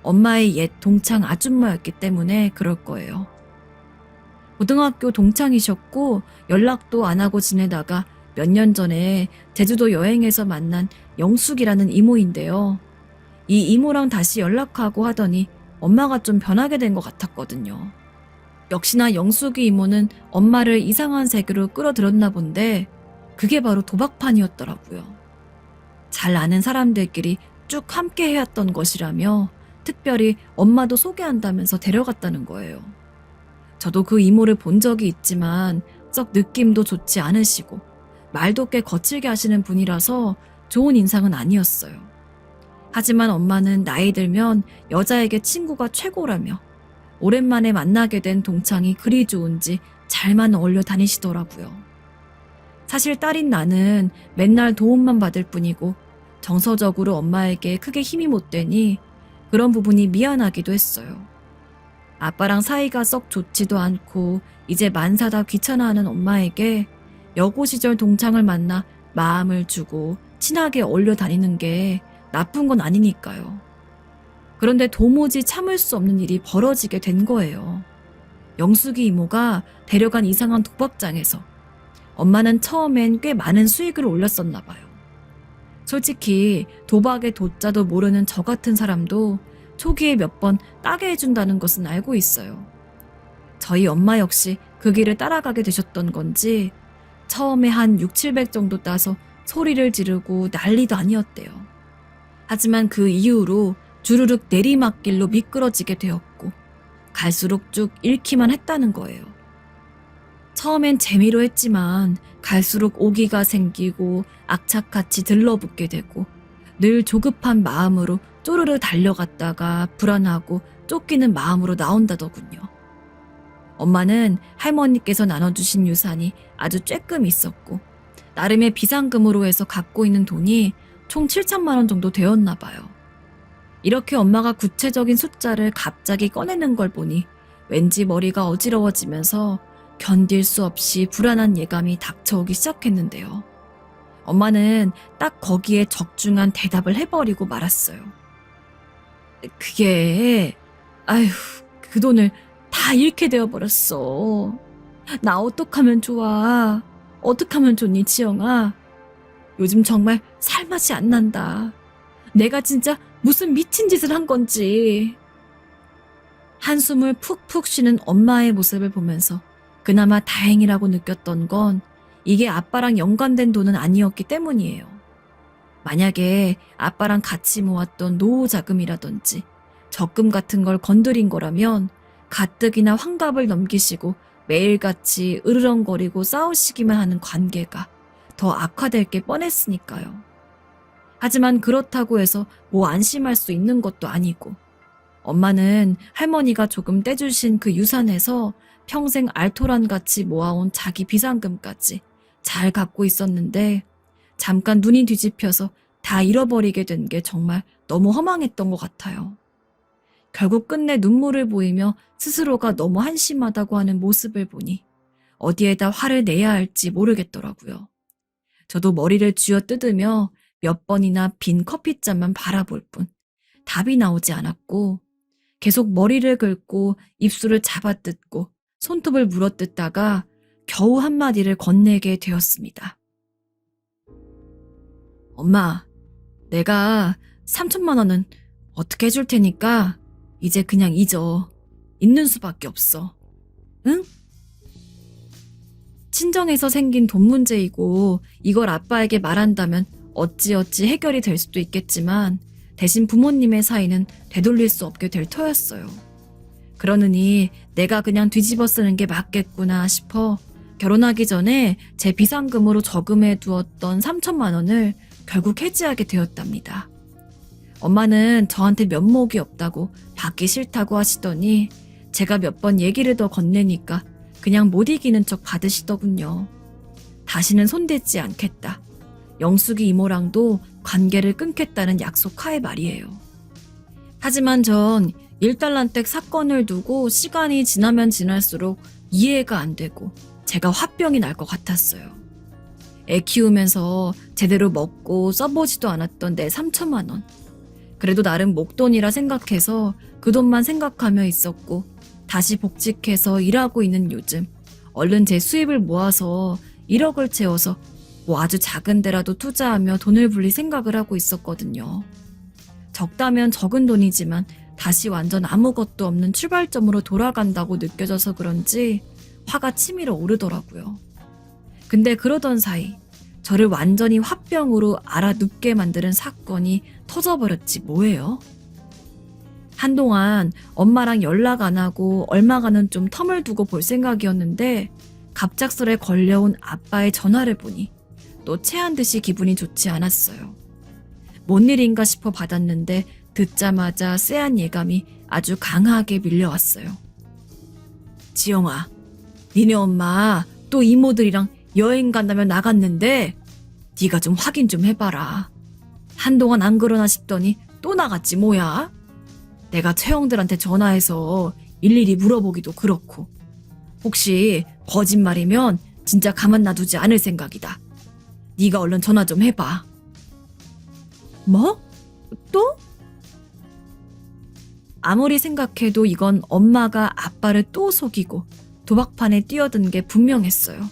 엄마의 옛 동창 아줌마였기 때문에 그럴 거예요. 고등학교 동창이셨고 연락도 안 하고 지내다가 몇 년 전에 제주도 여행에서 만난 영숙이라는 이모인데요. 이 이모랑 다시 연락하고 하더니 엄마가 좀 변하게 된 것 같았거든요. 역시나 영숙이 이모는 엄마를 이상한 세계로 끌어들였나 본데 그게 바로 도박판이었더라고요. 잘 아는 사람들끼리 쭉 함께 해왔던 것이라며 특별히 엄마도 소개한다면서 데려갔다는 거예요. 저도 그 이모를 본 적이 있지만 썩 느낌도 좋지 않으시고 말도 꽤 거칠게 하시는 분이라서 좋은 인상은 아니었어요. 하지만 엄마는 나이 들면 여자에게 친구가 최고라며 오랜만에 만나게 된 동창이 그리 좋은지 잘만 어울려 다니시더라고요. 사실 딸인 나는 맨날 도움만 받을 뿐이고 정서적으로 엄마에게 크게 힘이 못 되니 그런 부분이 미안하기도 했어요. 아빠랑 사이가 썩 좋지도 않고 이제 만사다 귀찮아하는 엄마에게 여고 시절 동창을 만나 마음을 주고 친하게 어울려 다니는 게 나쁜 건 아니니까요. 그런데 도무지 참을 수 없는 일이 벌어지게 된 거예요. 영숙이 이모가 데려간 이상한 도박장에서 엄마는 처음엔 꽤 많은 수익을 올렸었나 봐요. 솔직히 도박의 도자도 모르는 저 같은 사람도 초기에 몇 번 따게 해준다는 것은 알고 있어요. 저희 엄마 역시 그 길을 따라가게 되셨던 건지 처음에 한 600-700 정도 따서 소리를 지르고 난리도 아니었대요. 하지만 그 이후로 주르륵 내리막길로 미끄러지게 되었고 갈수록 쭉 잃기만 했다는 거예요. 처음엔 재미로 했지만 갈수록 오기가 생기고 악착같이 들러붙게 되고 늘 조급한 마음으로 쪼르르 달려갔다가 불안하고 쫓기는 마음으로 나온다더군요. 엄마는 할머니께서 나눠주신 유산이 아주 쬐끔 있었고 나름의 비상금으로 해서 갖고 있는 돈이 총 7천만 원 정도 되었나 봐요. 이렇게 엄마가 구체적인 숫자를 갑자기 꺼내는 걸 보니 왠지 머리가 어지러워지면서 견딜 수 없이 불안한 예감이 닥쳐오기 시작했는데요. 엄마는 딱 거기에 적중한 대답을 해버리고 말았어요. 그게 아휴 그 돈을 다 잃게 되어버렸어. 나 어떡하면 좋아. 어떡하면 좋니 지영아. 요즘 정말 살맛이 안 난다. 내가 진짜 무슨 미친 짓을 한 건지. 한숨을 푹푹 쉬는 엄마의 모습을 보면서 그나마 다행이라고 느꼈던 건 이게 아빠랑 연관된 돈은 아니었기 때문이에요. 만약에 아빠랑 같이 모았던 노후 자금이라든지 적금 같은 걸 건드린 거라면 가뜩이나 환갑을 넘기시고 매일같이 으르렁거리고 싸우시기만 하는 관계가 더 악화될 게 뻔했으니까요. 하지만 그렇다고 해서 뭐 안심할 수 있는 것도 아니고 엄마는 할머니가 조금 떼주신 그 유산에서 평생 알토란같이 모아온 자기 비상금까지 잘 갖고 있었는데 잠깐 눈이 뒤집혀서 다 잃어버리게 된 게 정말 너무 허망했던 것 같아요. 결국 끝내 눈물을 보이며 스스로가 너무 한심하다고 하는 모습을 보니 어디에다 화를 내야 할지 모르겠더라고요. 저도 머리를 쥐어뜯으며 몇 번이나 빈 커피잔만 바라볼 뿐 답이 나오지 않았고 계속 머리를 긁고 입술을 잡아뜯고 손톱을 물어뜯다가 겨우 한마디를 건네게 되었습니다. 엄마, 내가 3천만 원은 어떻게 해줄 테니까 이제 그냥 잊어. 잊는 수밖에 없어. 응? 친정에서 생긴 돈 문제이고 이걸 아빠에게 말한다면 어찌어찌 해결이 될 수도 있겠지만 대신 부모님의 사이는 되돌릴 수 없게 될 터였어요. 그러느니 내가 그냥 뒤집어 쓰는 게 맞겠구나 싶어 결혼하기 전에 제 비상금으로 저금해 두었던 3천만 원을 결국 해지하게 되었답니다. 엄마는 저한테 면목이 없다고 받기 싫다고 하시더니 제가 몇 번 얘기를 더 건네니까 그냥 못 이기는 척 받으시더군요. 다시는 손대지 않겠다. 영숙이 이모랑도 관계를 끊겠다는 약속하에 말이에요. 하지만 전 일달란댁 사건을 두고 시간이 지나면 지날수록 이해가 안 되고 제가 화병이 날 것 같았어요. 애 키우면서 제대로 먹고 써보지도 않았던 내 3천만 원. 그래도 나름 목돈이라 생각해서 그 돈만 생각하며 있었고 다시 복직해서 일하고 있는 요즘 얼른 제 수입을 모아서 1억을 채워서 뭐 아주 작은 데라도 투자하며 돈을 불릴 생각을 하고 있었거든요. 적다면 적은 돈이지만 다시 완전 아무것도 없는 출발점으로 돌아간다고 느껴져서 그런지 화가 치밀어 오르더라고요. 근데 그러던 사이 저를 완전히 화병으로 알아눕게 만드는 사건이 터져버렸지 뭐예요? 한동안 엄마랑 연락 안 하고 얼마간은 좀 텀을 두고 볼 생각이었는데 갑작스레 걸려온 아빠의 전화를 보니 또 체한 듯이 기분이 좋지 않았어요. 뭔 일인가 싶어 받았는데 듣자마자 쎄한 예감이 아주 강하게 밀려왔어요. 지영아, 니네 엄마 또 이모들이랑 여행 간다며 나갔는데 네가 좀 확인 좀 해봐라. 한동안 안 그러나 싶더니 또 나갔지 뭐야? 내가 최영들한테 전화해서 일일이 물어보기도 그렇고 혹시 거짓말이면 진짜 가만 놔두지 않을 생각이다. 네가 얼른 전화 좀 해봐. 뭐? 또? 아무리 생각해도 이건 엄마가 아빠를 또 속이고 도박판에 뛰어든 게 분명했어요.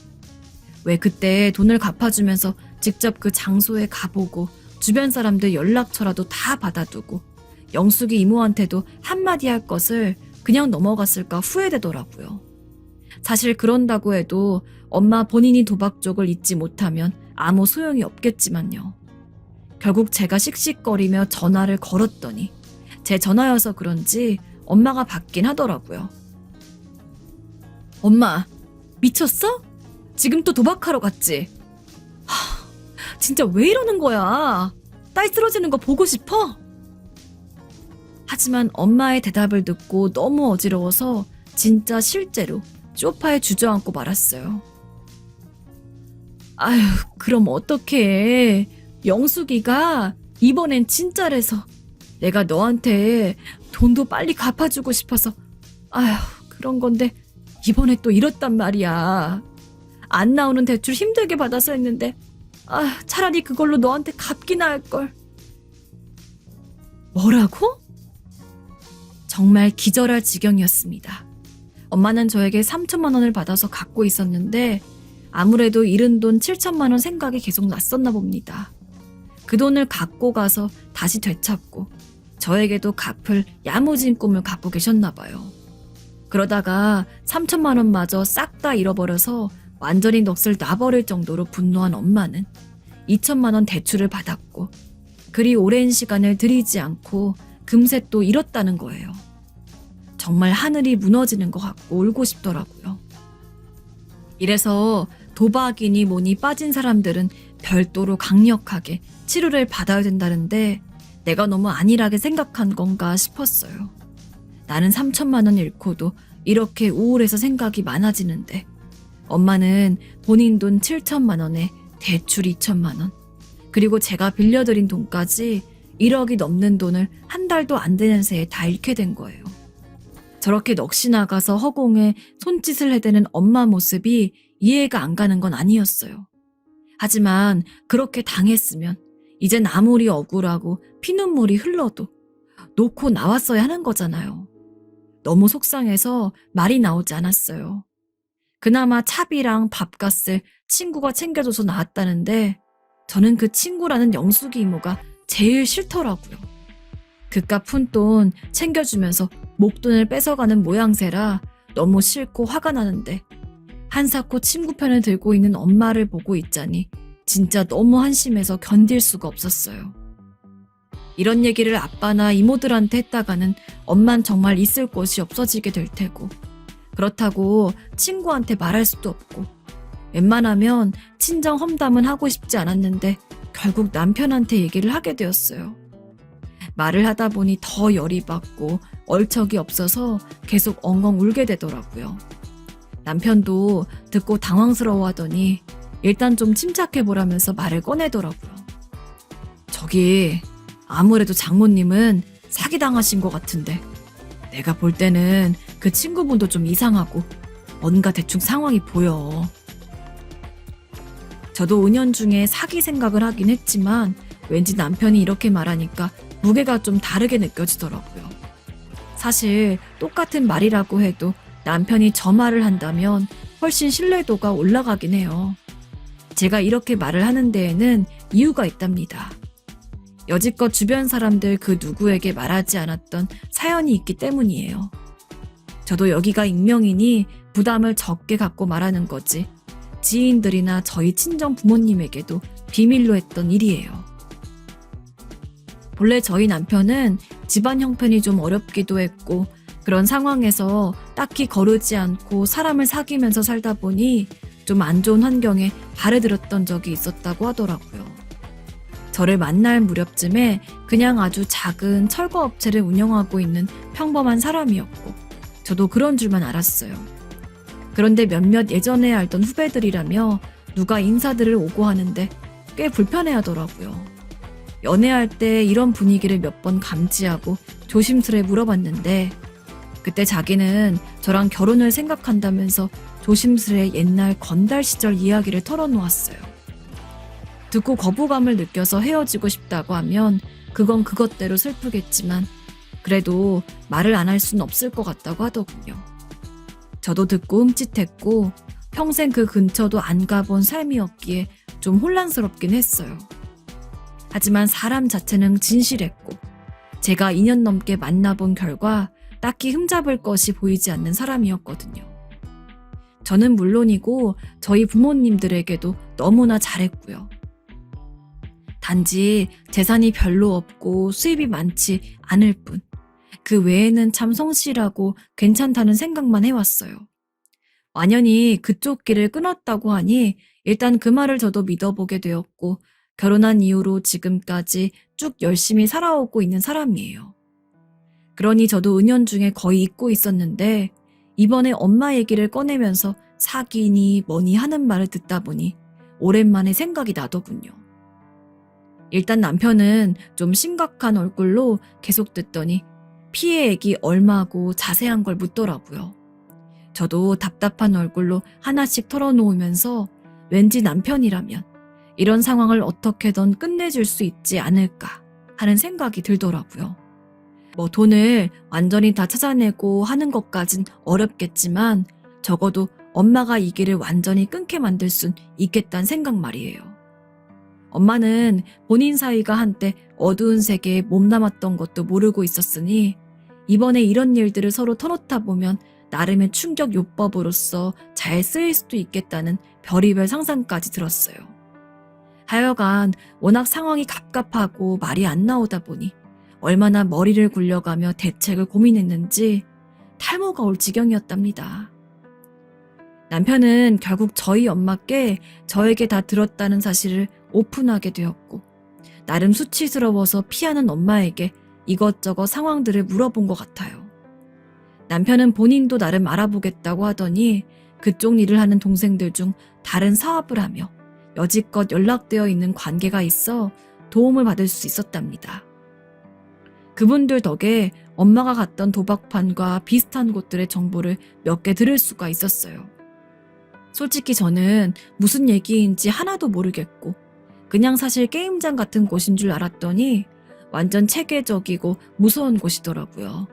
왜 그때 돈을 갚아주면서 직접 그 장소에 가보고 주변 사람들 연락처라도 다 받아두고 영숙이 이모한테도 한마디 할 것을 그냥 넘어갔을까 후회되더라고요. 사실 그런다고 해도 엄마 본인이 도박 쪽을 잊지 못하면 아무 소용이 없겠지만요. 결국 제가 씩씩거리며 전화를 걸었더니 제 전화여서 그런지 엄마가 받긴 하더라고요. 엄마, 미쳤어? 지금 또 도박하러 갔지? 진짜 왜 이러는 거야? 딸 쓰러지는 거 보고 싶어? 하지만 엄마의 대답을 듣고 너무 어지러워서 진짜 실제로 소파에 주저앉고 말았어요. 아휴, 그럼 어떡해. 영숙이가 이번엔 진짜래서 내가 너한테 돈도 빨리 갚아주고 싶어서 아휴, 그런 건데 이번에 또 이렇단 말이야. 안 나오는 대출 힘들게 받아서 했는데 차라리 그걸로 너한테 갚기나 할걸. 뭐라고? 정말 기절할 지경이었습니다. 엄마는 저에게 3천만 원을 받아서 갖고 있었는데 아무래도 잃은 돈 7천만 원 생각이 계속 났었나 봅니다. 그 돈을 갖고 가서 다시 되찾고 저에게도 갚을 야무진 꿈을 갖고 계셨나 봐요. 그러다가 3천만 원마저 싹 다 잃어버려서 완전히 넋을 놔버릴 정도로 분노한 엄마는 2천만 원 대출을 받았고 그리 오랜 시간을 들이지 않고 금세 또 잃었다는 거예요. 정말 하늘이 무너지는 것 같고 울고 싶더라고요. 이래서 도박이니 뭐니 빠진 사람들은 별도로 강력하게 치료를 받아야 된다는데 내가 너무 안일하게 생각한 건가 싶었어요. 나는 3천만 원 잃고도 이렇게 우울해서 생각이 많아지는데 엄마는 본인 돈 7천만 원에 대출 2천만 원 그리고 제가 빌려드린 돈까지 1억이 넘는 돈을 한 달도 안 되는 새에 다 잃게 된 거예요. 저렇게 넋이 나가서 허공에 손짓을 해대는 엄마 모습이 이해가 안 가는 건 아니었어요. 하지만 그렇게 당했으면 이젠 아무리 억울하고 피눈물이 흘러도 놓고 나왔어야 하는 거잖아요. 너무 속상해서 말이 나오지 않았어요. 그나마 차비랑 밥값을 친구가 챙겨줘서 나왔다는데 저는 그 친구라는 영숙이 이모가 제일 싫더라고요. 그깟 푼돈 챙겨주면서 목돈을 뺏어가는 모양새라 너무 싫고 화가 나는데 한사코 친구 편을 들고 있는 엄마를 보고 있자니 진짜 너무 한심해서 견딜 수가 없었어요. 이런 얘기를 아빠나 이모들한테 했다가는 엄만 정말 있을 곳이 없어지게 될 테고 그렇다고 친구한테 말할 수도 없고 웬만하면 친정 험담은 하고 싶지 않았는데 결국 남편한테 얘기를 하게 되었어요. 말을 하다 보니 더 열이 받고 얼척이 없어서 계속 엉엉 울게 되더라고요. 남편도 듣고 당황스러워하더니 일단 좀 침착해보라면서 말을 꺼내더라고요. 저기 아무래도 장모님은 사기당하신 것 같은데 내가 볼 때는 그 친구분도 좀 이상하고 뭔가 대충 상황이 보여. 저도 은연중에 사기 생각을 하긴 했지만 왠지 남편이 이렇게 말하니까 무게가 좀 다르게 느껴지더라고요. 사실 똑같은 말이라고 해도 남편이 저 말을 한다면 훨씬 신뢰도가 올라가긴 해요. 제가 이렇게 말을 하는 데에는 이유가 있답니다. 여지껏 주변 사람들 그 누구에게 말하지 않았던 사연이 있기 때문이에요. 저도 여기가 익명이니 부담을 적게 갖고 말하는 거지, 지인들이나 저희 친정 부모님에게도 비밀로 했던 일이에요. 본래 저희 남편은 집안 형편이 좀 어렵기도 했고, 그런 상황에서 딱히 거르지 않고 사람을 사귀면서 살다 보니 좀 안 좋은 환경에 발을 들었던 적이 있었다고 하더라고요. 저를 만날 무렵쯤에 그냥 아주 작은 철거 업체를 운영하고 있는 평범한 사람이었고, 저도 그런 줄만 알았어요. 그런데 몇몇 예전에 알던 후배들이라며 누가 인사들을 오고 하는데 꽤 불편해하더라고요. 연애할 때 이런 분위기를 몇 번 감지하고 조심스레 물어봤는데, 그때 자기는 저랑 결혼을 생각한다면서 조심스레 옛날 건달 시절 이야기를 털어놓았어요. 듣고 거부감을 느껴서 헤어지고 싶다고 하면 그건 그것대로 슬프겠지만 그래도 말을 안 할 수는 없을 것 같다고 하더군요. 저도 듣고 흠칫했고 평생 그 근처도 안 가본 삶이었기에 좀 혼란스럽긴 했어요. 하지만 사람 자체는 진실했고 제가 2년 넘게 만나본 결과 딱히 흠잡을 것이 보이지 않는 사람이었거든요. 저는 물론이고 저희 부모님들에게도 너무나 잘했고요. 단지 재산이 별로 없고 수입이 많지 않을 뿐, 그 외에는 참 성실하고 괜찮다는 생각만 해왔어요. 완연히 그쪽 길을 끊었다고 하니 일단 그 말을 저도 믿어보게 되었고, 결혼한 이후로 지금까지 쭉 열심히 살아오고 있는 사람이에요. 그러니 저도 은연중에 거의 잊고 있었는데 이번에 엄마 얘기를 꺼내면서 사귀니 뭐니 하는 말을 듣다 보니 오랜만에 생각이 나더군요. 일단 남편은 좀 심각한 얼굴로 계속 듣더니 피해액이 얼마고 자세한 걸 묻더라고요. 저도 답답한 얼굴로 하나씩 털어놓으면서 왠지 남편이라면 이런 상황을 어떻게든 끝내줄 수 있지 않을까 하는 생각이 들더라고요. 뭐 돈을 완전히 다 찾아내고 하는 것까진 어렵겠지만 적어도 엄마가 이 길을 완전히 끊게 만들 순 있겠다는 생각 말이에요. 엄마는 본인 사위가 한때 어두운 세계에 몸담았던 것도 모르고 있었으니 이번에 이런 일들을 서로 터놓다 보면 나름의 충격 요법으로서 잘 쓰일 수도 있겠다는 별의별 상상까지 들었어요. 하여간 워낙 상황이 갑갑하고 말이 안 나오다 보니 얼마나 머리를 굴려가며 대책을 고민했는지 탈모가 올 지경이었답니다. 남편은 결국 저희 엄마께 저에게 다 들었다는 사실을 오픈하게 되었고, 나름 수치스러워서 피하는 엄마에게 이것저것 상황들을 물어본 것 같아요. 남편은 본인도 나름 알아보겠다고 하더니 그쪽 일을 하는 동생들 중 다른 사업을 하며 여지껏 연락되어 있는 관계가 있어 도움을 받을 수 있었답니다. 그분들 덕에 엄마가 갔던 도박판과 비슷한 곳들의 정보를 몇 개 들을 수가 있었어요. 솔직히 저는 무슨 얘기인지 하나도 모르겠고 그냥 사실 게임장 같은 곳인 줄 알았더니 완전 체계적이고 무서운 곳이더라고요.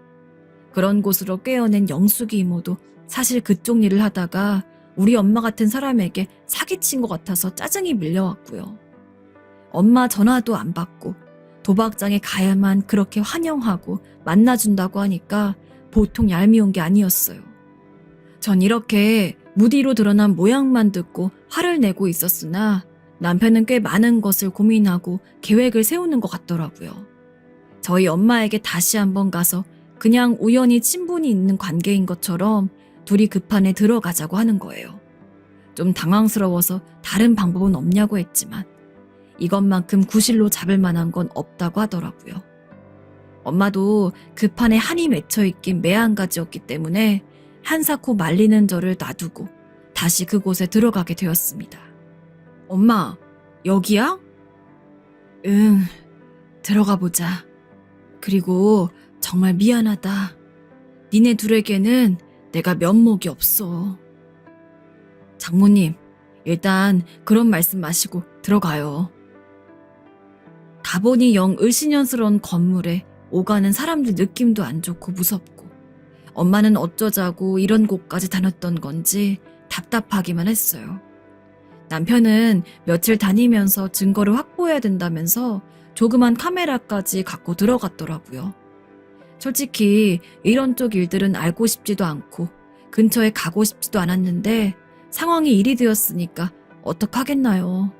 그런 곳으로 꿰어낸 영숙이 이모도 사실 그쪽 일을 하다가 우리 엄마 같은 사람에게 사기친 것 같아서 짜증이 밀려왔고요. 엄마 전화도 안 받고 도박장에 가야만 그렇게 환영하고 만나준다고 하니까 보통 얄미운 게 아니었어요. 전 이렇게 무디로 드러난 모양만 듣고 화를 내고 있었으나 남편은 꽤 많은 것을 고민하고 계획을 세우는 것 같더라고요. 저희 엄마에게 다시 한번 가서 그냥 우연히 친분이 있는 관계인 것처럼 둘이 그 판에 들어가자고 하는 거예요. 좀 당황스러워서 다른 방법은 없냐고 했지만 이것만큼 구실로 잡을 만한 건 없다고 하더라고요. 엄마도 그 판에 한이 맺혀있긴 매한가지였기 때문에 한사코 말리는 저를 놔두고 다시 그곳에 들어가게 되었습니다. 엄마, 여기야? 응, 들어가 보자. 그리고 정말 미안하다. 니네 둘에게는 내가 면목이 없어. 장모님, 일단 그런 말씀 마시고 들어가요. 가보니 영 을씨년스러운 건물에 오가는 사람들 느낌도 안 좋고 무섭고 엄마는 어쩌자고 이런 곳까지 다녔던 건지 답답하기만 했어요. 남편은 며칠 다니면서 증거를 확보해야 된다면서 조그만 카메라까지 갖고 들어갔더라고요. 솔직히 이런 쪽 일들은 알고 싶지도 않고 근처에 가고 싶지도 않았는데 상황이 일이 되었으니까 어떡하겠나요.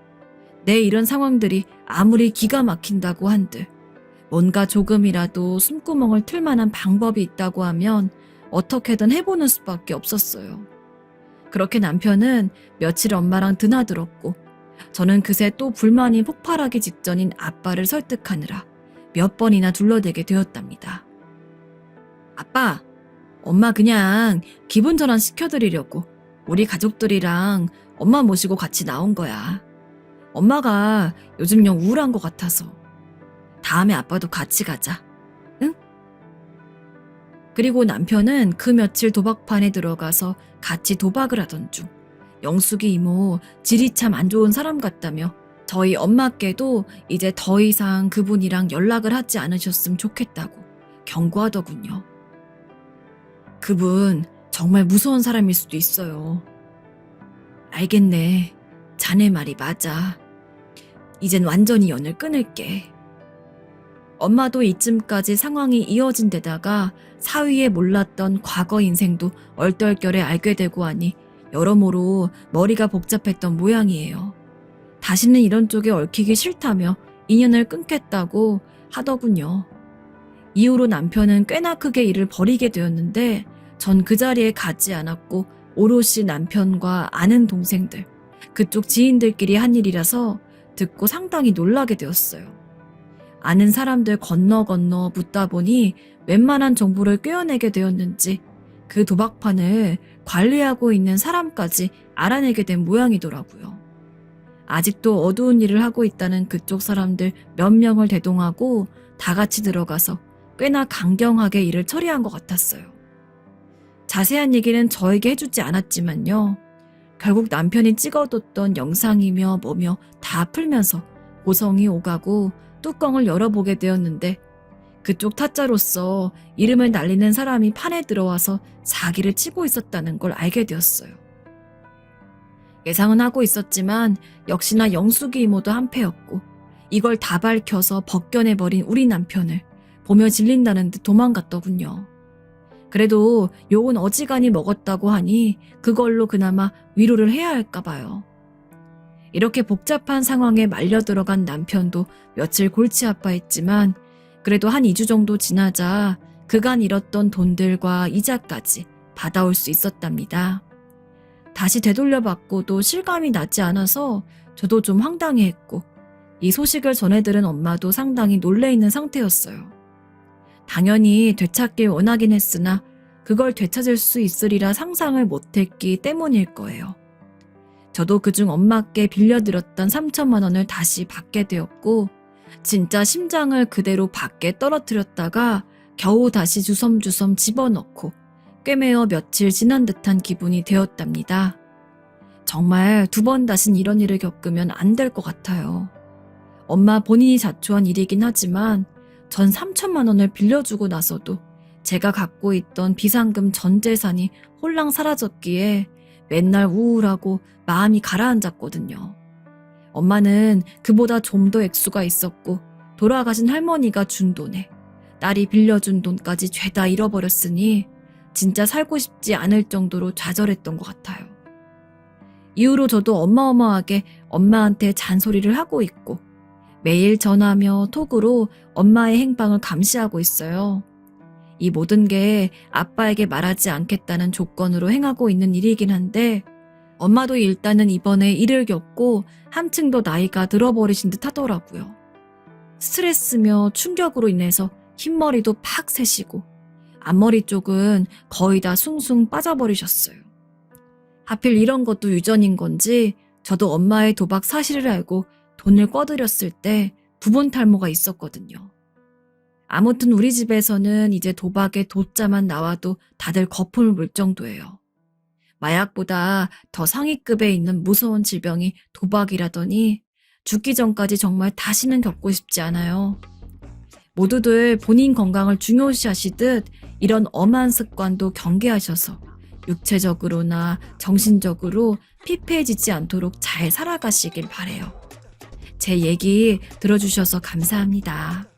내 이런 상황들이 아무리 기가 막힌다고 한들 뭔가 조금이라도 숨구멍을 틀 만한 방법이 있다고 하면 어떻게든 해보는 수밖에 없었어요. 그렇게 남편은 며칠 엄마랑 드나들었고 저는 그새 또 불만이 폭발하기 직전인 아빠를 설득하느라 몇 번이나 둘러대게 되었답니다. 아빠, 엄마 그냥 기분 전환 시켜드리려고 우리 가족들이랑 엄마 모시고 같이 나온 거야. 엄마가 요즘 영 우울한 것 같아서. 다음에 아빠도 같이 가자. 응? 그리고 남편은 그 며칠 도박판에 들어가서 같이 도박을 하던 중 영숙이 이모 질이 참 안 좋은 사람 같다며 저희 엄마께도 이제 더 이상 그분이랑 연락을 하지 않으셨으면 좋겠다고 경고하더군요. 그분 정말 무서운 사람일 수도 있어요. 알겠네. 자네 말이 맞아. 이젠 완전히 연을 끊을게. 엄마도 이쯤까지 상황이 이어진 데다가 사위에 몰랐던 과거 인생도 얼떨결에 알게 되고 하니 여러모로 머리가 복잡했던 모양이에요. 다시는 이런 쪽에 얽히기 싫다며 인연을 끊겠다고 하더군요. 이후로 남편은 꽤나 크게 일을 벌이게 되었는데 전 그 자리에 가지 않았고 오롯이 남편과 아는 동생들, 그쪽 지인들끼리 한 일이라서 듣고 상당히 놀라게 되었어요. 아는 사람들 건너 묻다 보니 웬만한 정보를 꿰어내게 되었는지 그 도박판을 관리하고 있는 사람까지 알아내게 된 모양이더라고요. 아직도 어두운 일을 하고 있다는 그쪽 사람들 몇 명을 대동하고 다 같이 들어가서 꽤나 강경하게 일을 처리한 것 같았어요. 자세한 얘기는 저에게 해주지 않았지만요. 결국 남편이 찍어뒀던 영상이며 뭐며 다 풀면서 고성이 오가고 뚜껑을 열어보게 되었는데 그쪽 타짜로서 이름을 날리는 사람이 판에 들어와서 사기를 치고 있었다는 걸 알게 되었어요. 예상은 하고 있었지만 역시나 영숙이 이모도 한패였고 이걸 다 밝혀서 벗겨내버린 우리 남편을 보며 질린다는 듯 도망갔더군요. 그래도 욕은 어지간히 먹었다고 하니 그걸로 그나마 위로를 해야 할까 봐요. 이렇게 복잡한 상황에 말려 들어간 남편도 며칠 골치 아파했지만 그래도 한 2주 정도 지나자 그간 잃었던 돈들과 이자까지 받아올 수 있었답니다. 다시 되돌려받고도 실감이 나지 않아서 저도 좀 황당해했고 이 소식을 전해들은 엄마도 상당히 놀래 있는 상태였어요. 당연히 되찾길 원하긴 했으나 그걸 되찾을 수 있으리라 상상을 못했기 때문일 거예요. 저도 그중 엄마께 빌려드렸던 3천만 원을 다시 받게 되었고 진짜 심장을 그대로 밖에 떨어뜨렸다가 겨우 다시 주섬주섬 집어넣고 꿰매어 며칠 지난 듯한 기분이 되었답니다. 정말 2번 다신 이런 일을 겪으면 안 될 것 같아요. 엄마 본인이 자초한 일이긴 하지만 전 3천만 원을 빌려주고 나서도 제가 갖고 있던 비상금 전 재산이 홀랑 사라졌기에 맨날 우울하고 마음이 가라앉았거든요. 엄마는 그보다 좀 더 액수가 있었고 돌아가신 할머니가 준 돈에 딸이 빌려준 돈까지 죄다 잃어버렸으니 진짜 살고 싶지 않을 정도로 좌절했던 것 같아요. 이후로 저도 어마어마하게 엄마한테 잔소리를 하고 있고 매일 전화며 톡으로 엄마의 행방을 감시하고 있어요. 이 모든 게 아빠에게 말하지 않겠다는 조건으로 행하고 있는 일이긴 한데 엄마도 일단은 이번에 일을 겪고 한층 더 나이가 들어버리신 듯 하더라고요. 스트레스며 충격으로 인해서 흰머리도 팍 새시고 앞머리 쪽은 거의 다 숭숭 빠져버리셨어요. 하필 이런 것도 유전인 건지 저도 엄마의 도박 사실을 알고 돈을 꿔드렸을 때 부분 탈모가 있었거든요. 아무튼 우리 집에서는 이제 도박에 도자만 나와도 다들 거품을 물 정도예요. 마약보다 더 상위급에 있는 무서운 질병이 도박이라더니 죽기 전까지 정말 다시는 겪고 싶지 않아요. 모두들 본인 건강을 중요시하시듯 이런 엄한 습관도 경계하셔서 육체적으로나 정신적으로 피폐해지지 않도록 잘 살아가시길 바래요. 제 얘기 들어주셔서 감사합니다.